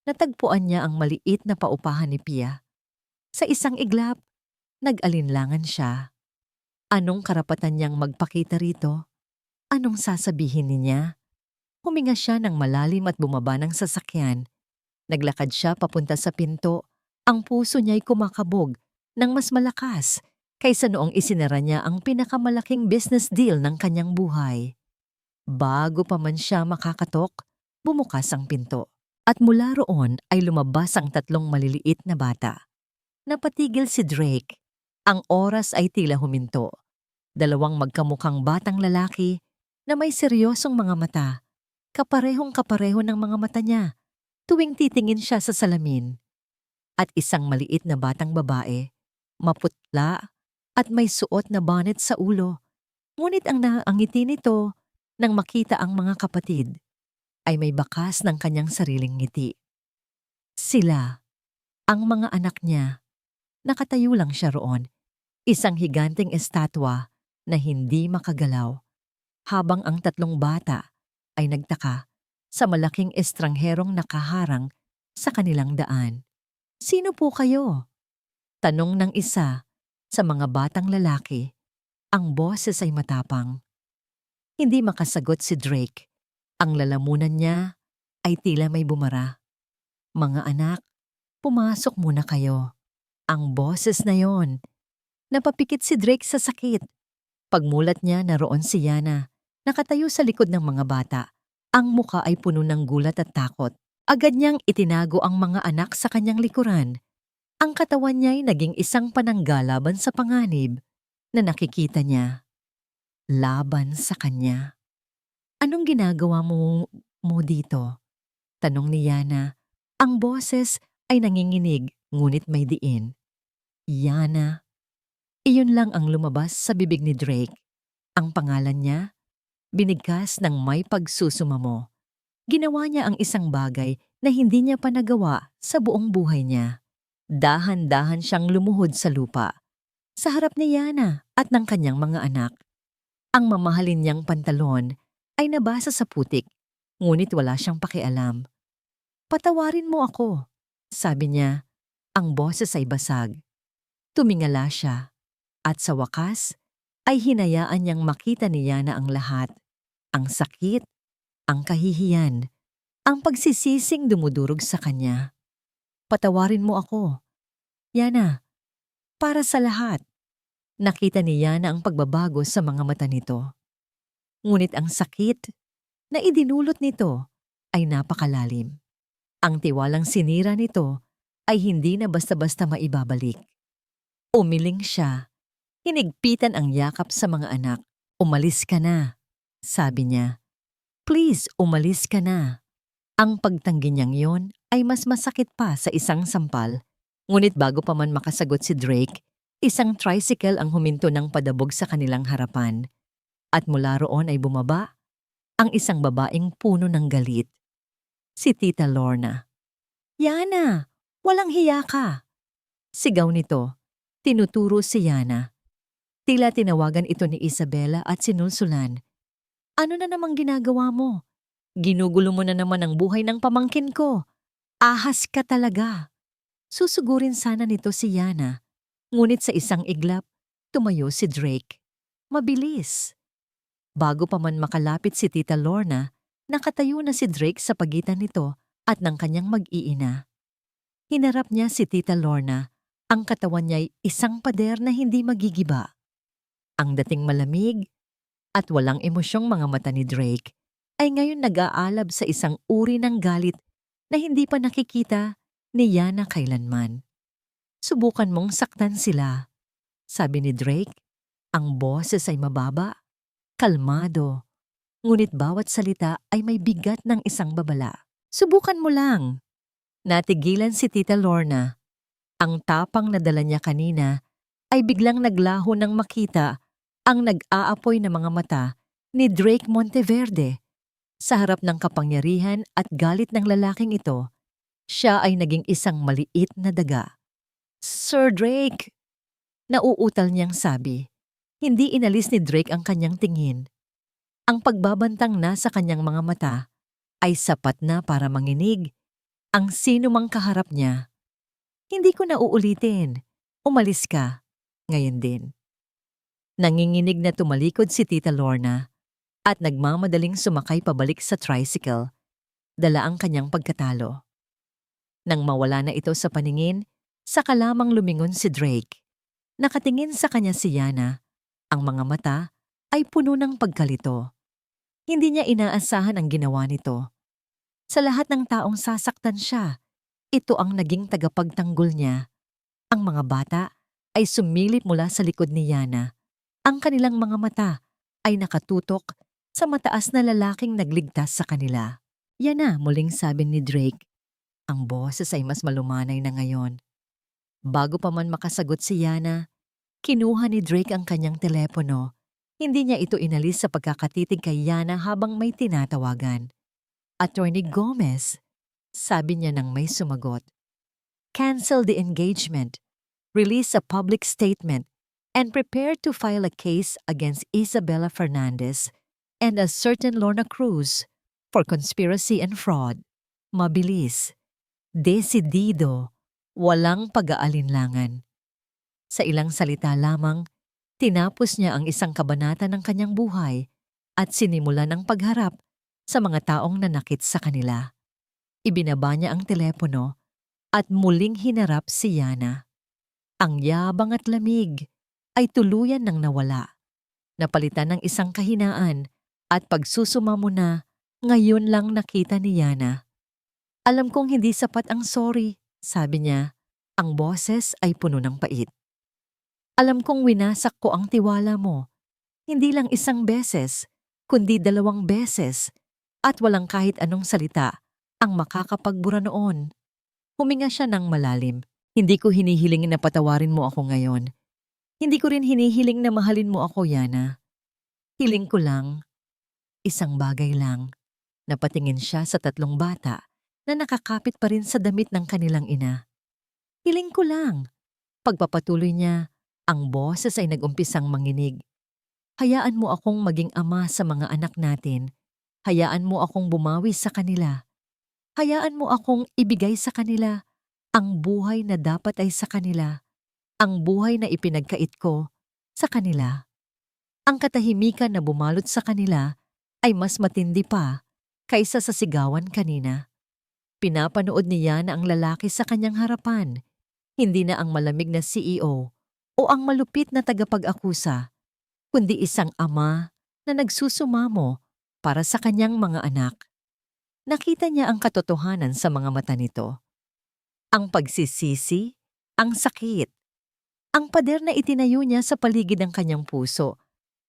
Speaker 1: Natagpuan niya ang maliit na paupahan ni Pia. Sa isang iglap, nag-alinlangan siya. Anong karapatan niyang magpakita rito? Anong sasabihin niya? Huminga siya ng malalim at bumaba ng sasakyan. Naglakad siya papunta sa pinto. Ang puso niya'y kumakabog ng mas malakas kaysa noong isinara niya ang pinakamalaking business deal ng kanyang buhay. Bago pa man siya makakatok, bumukas ang pinto. At mula roon ay lumabas ang 3 maliliit na bata. Napatigil si Drake. Ang oras ay tila huminto. 2 magkamukhang batang lalaki na may seryosong mga mata. Kaparehong-kapareho ng mga mata niya tuwing titingin siya sa salamin. At isang maliit na batang babae, maputla at may suot na bonnet sa ulo. Ngunit ang ngiti nito Nang makita ang mga kapatid, ay may bakas ng kanyang sariling ngiti. Sila, ang mga anak niya, nakatayo lang siya roon, isang higanting estatwa na hindi makagalaw, habang ang tatlong bata ay nagtaka sa malaking estrangherong nakaharang sa kanilang daan. "Sino po kayo?" tanong ng isa sa mga batang lalaki. Ang boses ay matapang. Hindi makasagot si Drake. Ang lalamunan niya ay tila may bumara. "Mga anak, pumasok muna kayo." Ang boses na yon. Napapikit si Drake sa sakit. Pagmulat niya, naroon si Yana, nakatayo sa likod ng mga bata. Ang muka ay puno ng gulat at takot. Agad niyang itinago ang mga anak sa kanyang likuran. Ang katawan niya ay naging isang pananggalaban sa panganib na nakikita niya. Laban sa kanya. "Anong ginagawa mo dito?" tanong ni Yana. Ang boses ay nanginginig ngunit may diin. "Yana." Iyon lang ang lumabas sa bibig ni Drake. Ang pangalan niya, binigkas ng may pagsusumamo. Ginawa niya ang isang bagay na hindi niya pa nagawa sa buong buhay niya. Dahan-dahan siyang lumuhod sa lupa, sa harap ni Yana at ng kanyang mga anak. Ang mamahalin niyang pantalon ay nabasa sa putik, ngunit wala siyang pakialam. "Patawarin mo ako," sabi niya. Ang boses ay basag. Tumingala siya, at sa wakas ay hinayaan niyang makita ni Yana ang lahat. Ang sakit, ang kahihiyan, ang pagsisising dumudurog sa kanya. "Patawarin mo ako, Yana, para sa lahat." Nakita ni Yana ang pagbabago sa mga mata nito. Ngunit ang sakit na idinulot nito ay napakalalim. Ang tiwalang sinira nito ay hindi na basta-basta maibabalik. Umiling siya. Hinigpitan ang yakap sa mga anak. "Umalis ka na," sabi niya. "Please, umalis ka na." Ang pagtanggi niyang yon ay mas masakit pa sa isang sampal. Ngunit bago pa man makasagot si Drake, isang tricycle ang huminto ng padabog sa kanilang harapan. At mula roon ay bumaba ang isang babaeng puno ng galit. Si Tita Lorna. "Yana, walang hiya ka!" Sigaw nito. Tinuturo si Yana. Tila tinawagan ito ni Isabela at sinulsulan. "Ano na namang ginagawa mo? Ginugulo mo na naman ang buhay ng pamangkin ko. Ahas ka talaga." Susugurin sana nito si Yana. Ngunit sa isang iglap, tumayo si Drake. Mabilis. Bago pa man makalapit si Tita Lorna, nakatayo na si Drake sa pagitan nito at ng kanyang mag-iina. Hinarap niya si Tita Lorna. Ang katawan niya'y isang pader na hindi magigiba. Ang dating malamig at walang emosyong mga mata ni Drake ay ngayon nag-aalab sa isang uri ng galit na hindi pa nakikita ni Yana kailanman. "Subukan mong saktan sila," sabi ni Drake. Ang boses ay mababa, kalmado, ngunit bawat salita ay may bigat ng isang babala. "Subukan mo lang." Natigilan si Tita Lorna. Ang tapang na dala niya kanina ay biglang naglaho nang makita ang nag-aapoy na mga mata ni Drake Monteverde. Sa harap ng kapangyarihan at galit ng lalaking ito, siya ay naging isang maliit na daga. "Sir Drake!" Nauutal niyang sabi. Hindi inalis ni Drake ang kanyang tingin. Ang pagbabantang nasa kanyang mga mata ay sapat na para manginig ang sino mang kaharap niya. "Hindi ko na uulitin. Umalis ka. Ngayon din." Nanginginig na tumalikod si Tita Lorna at nagmamadaling sumakay pabalik sa tricycle, dala ang kanyang pagkatalo. Nang mawala na ito sa paningin, saka lamang lumingon si Drake. Nakatingin sa kanya si Yana. Ang mga mata ay puno ng pagkalito. Hindi niya inaasahan ang ginawa nito. Sa lahat ng taong sasaktan siya, ito ang naging tagapagtanggol niya. Ang mga bata ay sumilip mula sa likod ni Yana. Ang kanilang mga mata ay nakatutok sa mataas na lalaking nagligtas sa kanila. "Yana," muling sabi ni Drake. Ang boses ay mas malumanay na ngayon. Bago pa man makasagot si Yana, kinuha ni Drake ang kanyang telepono Hindi niya ito inalis sa pagkakatitig kay Yana habang may tinatawagan. Attorney Gomez, sabi niya nang may sumagot. Cancel the engagement, release a public statement, and prepare to file a case against Isabella Fernandez and a certain Lorna Cruz for conspiracy and fraud. Mabilis, desidido, walang pag-aalinlangan. Sa ilang salita lamang, tinapos niya ang isang kabanata ng kanyang buhay at sinimulan ang pagharap sa mga taong nanakit sa kanila. Ibinaba niya ang telepono at muling hinarap si Yana. Ang yabang at lamig ay tuluyan nang nawala. Napalitan ng isang kahinaan at pagsusumamo na ngayon lang nakita ni Yana. Alam kong hindi sapat ang sorry, sabi niya. Ang boses ay puno ng pait. Alam kong winasak ko ang tiwala mo. Hindi lang isang beses, kundi 2 beses. At walang kahit anong salita ang makakapagbura noon. Huminga siya ng malalim. Hindi ko hinihiling na patawarin mo ako ngayon. Hindi ko rin hinihiling na mahalin mo ako, Yana. Hiling ko lang, isang bagay lang. Napatingin siya sa 3 bata na nakakapit pa rin sa damit ng kanilang ina. Hiling ko lang. Pagpapatuloy niya, ang boses ay nag-umpisang manginig. Hayaan mo akong maging ama sa mga anak natin. Hayaan mo akong bumawi sa kanila. Hayaan mo akong ibigay sa kanila ang buhay na dapat ay sa kanila. Ang buhay na ipinagkait ko sa kanila. Ang katahimikan na bumalot sa kanila ay mas matindi pa kaysa sa sigawan kanina. Pinapanood niya na ang lalaki sa kanyang harapan, hindi na ang malamig na CEO o ang malupit na tagapag-akusa, kundi isang ama na nagsusumamo para sa kanyang mga anak. Nakita niya ang katotohanan sa mga mata nito. Ang pagsisisi, ang sakit, ang pader na itinayo niya sa paligid ng kanyang puso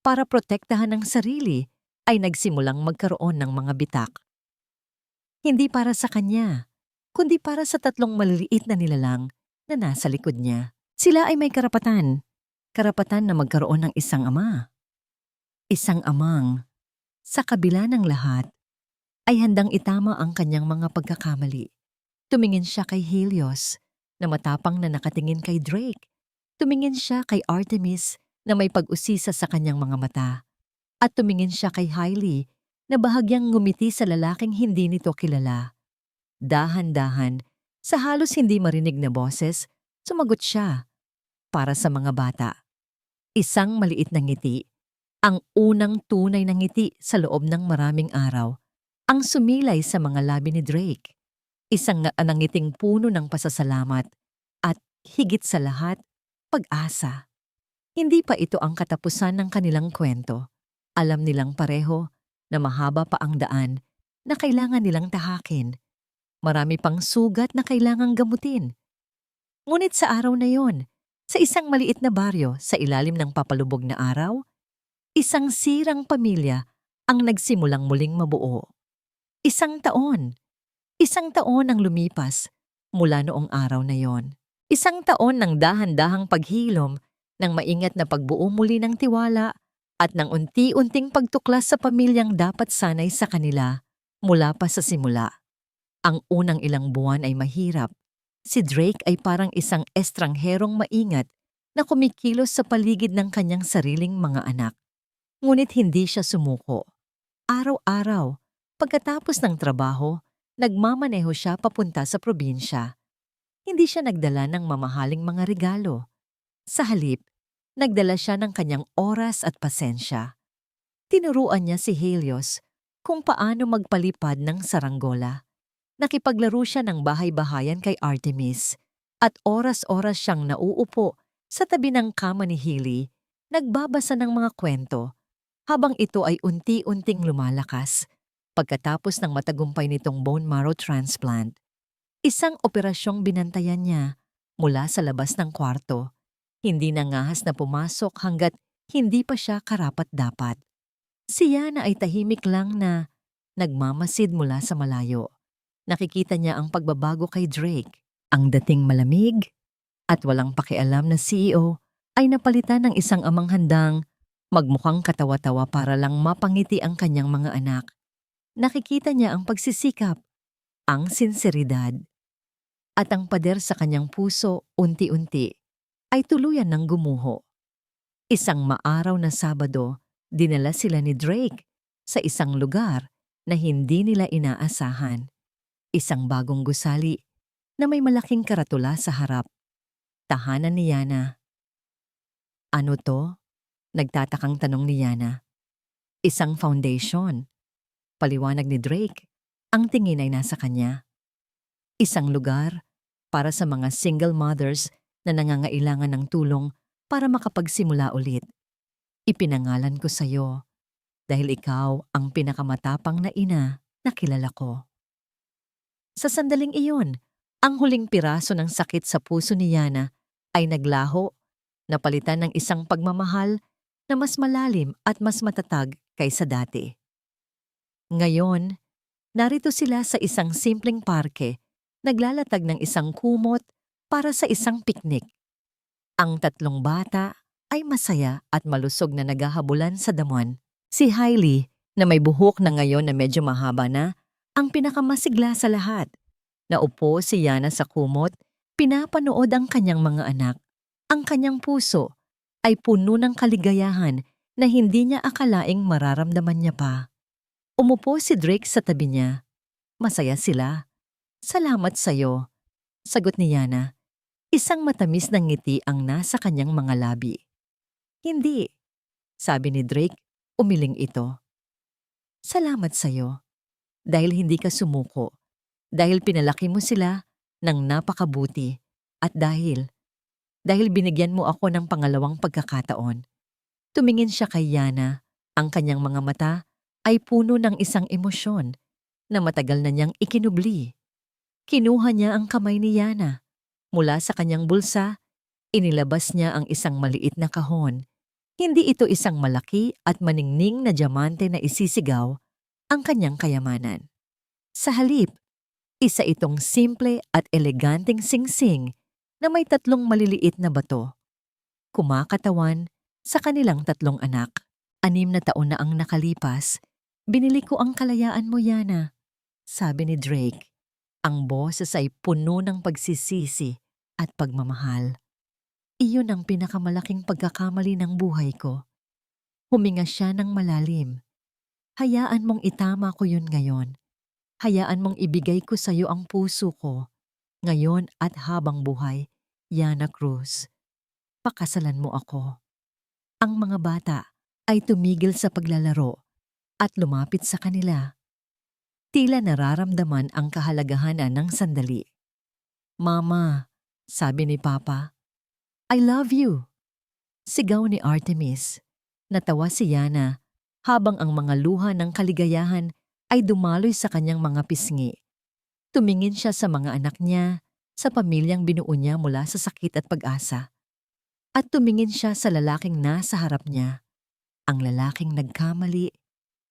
Speaker 1: para protektahan ang sarili ay nagsimulang magkaroon ng mga bitak. Hindi para sa kanya, kundi para sa 3 maliliit na nilalang na nasa likod niya. Sila ay may karapatan. Karapatan na magkaroon ng isang ama. Isang amang, sa kabila ng lahat, ay handang itama ang kanyang mga pagkakamali. Tumingin siya kay Helios na matapang na nakatingin kay Drake. Tumingin siya kay Artemis na may pag-usisa sa kanyang mga mata. At tumingin siya kay Hailey na bahagyang ngumiti sa lalaking hindi nito kilala. Dahan-dahan, sa halos hindi marinig na boses, sumagot siya. Para sa mga bata. Isang maliit na ngiti. Ang unang tunay na ngiti sa loob ng maraming araw. Ang sumilay sa mga labi ni Drake. Isang nangiting puno ng pasasalamat at higit sa lahat, pag-asa. Hindi pa ito ang katapusan ng kanilang kwento. Alam nilang pareho na mahaba pa ang daan na kailangan nilang tahakin. Marami pang sugat na kailangang gamutin. Ngunit sa araw na yon, sa isang maliit na baryo sa ilalim ng papalubog na araw, isang sirang pamilya ang nagsimulang muling mabuo. Isang taon ang lumipas mula noong araw na yon. Isang taon ng dahan-dahang paghilom, ng maingat na pagbuo muli ng tiwala at ng unti-unting pagtuklas sa pamilyang dapat sanay sa kanila mula pa sa simula. Ang unang ilang buwan ay mahirap. Si Drake ay parang isang estrangherong maingat na kumikilos sa paligid ng kanyang sariling mga anak. Ngunit hindi siya sumuko. Araw-araw, pagkatapos ng trabaho, nagmamaneho siya papunta sa probinsya. Hindi siya nagdala ng mamahaling mga regalo. Sa halip, nagdala siya ng kanyang oras at pasensya. Tinuruan niya si Helios kung paano magpalipad ng saranggola. Nakipaglaro siya ng bahay-bahayan kay Artemis at oras-oras siyang nauupo sa tabi ng kama ni Healy, nagbabasa ng mga kwento habang ito ay unti-unting lumalakas pagkatapos ng matagumpay nitong bone marrow transplant. Isang operasyong binantayan niya mula sa labas ng kwarto. Hindi nangahas na pumasok hanggat hindi pa siya karapat-dapat. Si Yana ay tahimik lang na nagmamasid mula sa malayo. Nakikita niya ang pagbabago kay Drake. Ang dating malamig at walang pakialam na CEO ay napalitan ng isang amang handang Magmukhang katawa-tawa para lang mapangiti ang kanyang mga anak. Nakikita niya ang pagsisikap, ang sinseridad, at ang pader sa kanyang puso unti-unti ay tuluyan ng gumuho. Isang maaraw na Sabado, dinala sila ni Drake sa isang lugar na hindi nila inaasahan. Isang bagong gusali na may malaking karatula sa harap. Tahanan ni Yana. Ano to? Nagtatakang tanong ni Yana. Isang foundation. Paliwanag ni Drake. Ang tingin ay nasa kanya. Isang lugar para sa mga single mothers na nangangailangan ng tulong para makapagsimula ulit. Ipinangalan ko sa iyo dahil ikaw ang pinakamatapang na ina na kilala ko. Sa sandaling iyon, ang huling piraso ng sakit sa puso ni Yana ay naglaho, napalitan ng isang pagmamahal na mas malalim at mas matatag kaysa dati. Ngayon, narito sila sa isang simpleng parke, naglalatag ng isang kumot para sa isang piknik. Ang tatlong bata ay masaya at malusog na naghahabulan sa damuhan. Si Hailey, na may buhok na ngayon na medyo mahaba na, ang pinakamasigla sa lahat. Naupo si Yana sa kumot, pinapanood ang kanyang mga anak. Ang kanyang puso ay puno ng kaligayahan na hindi niya akalaing mararamdaman niya pa. Umupo si Drake sa tabi niya. Masaya sila. Salamat sa'yo, sagot ni Yana. Isang matamis na ngiti ang nasa kanyang mga labi. Hindi, sabi ni Drake, umiling ito. Salamat sa'yo, dahil hindi ka sumuko, dahil pinalaki mo sila ng napakabuti, at dahil binigyan mo ako ng pangalawang pagkakataon. Tumingin siya kay Yana, ang kanyang mga mata ay puno ng isang emosyon na matagal na niyang ikinubli. Kinuha niya ang kamay ni Yana. Mula sa kanyang bulsa, inilabas niya ang isang maliit na kahon. Hindi ito isang malaki at maningning na diamante na isisigaw ang kanyang kayamanan. Sa halip, isa itong simple at eleganteng singsing na may tatlong maliliit na bato. Kumakatawan sa kanilang tatlong anak. 6 na taon na ang nakalipas. Binili ko ang kalayaan mo, Yana, sabi ni Drake. Ang boses ay puno ng pagsisisi at pagmamahal. Iyon ang pinakamalaking pagkakamali ng buhay ko. Huminga siya ng malalim. Hayaan mong itama ko yun ngayon. Hayaan mong ibigay ko sa iyo ang puso ko. Ngayon at habang buhay, Yana Cruz. Pakasalan mo ako. Ang mga bata ay tumigil sa paglalaro at lumapit sa kanila. Tila nararamdaman ang kahalagahan ng sandali. Mama, sabi ni Papa, I love you. Sigaw ni Artemis. Natawa si Yana habang ang mga luha ng kaligayahan ay dumaloy sa kanyang mga pisngi. Tumingin siya sa mga anak niya, sa pamilyang binuo niya mula sa sakit at pag-asa. At tumingin siya sa lalaking nasa harap niya. Ang lalaking nagkamali,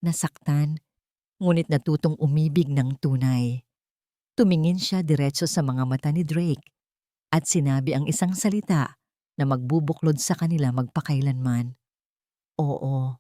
Speaker 1: nasaktan, ngunit natutong umibig ng tunay. Tumingin siya diretso sa mga mata ni Drake at sinabi ang isang salita na magbubuklod sa kanila magpakailanman. Oo,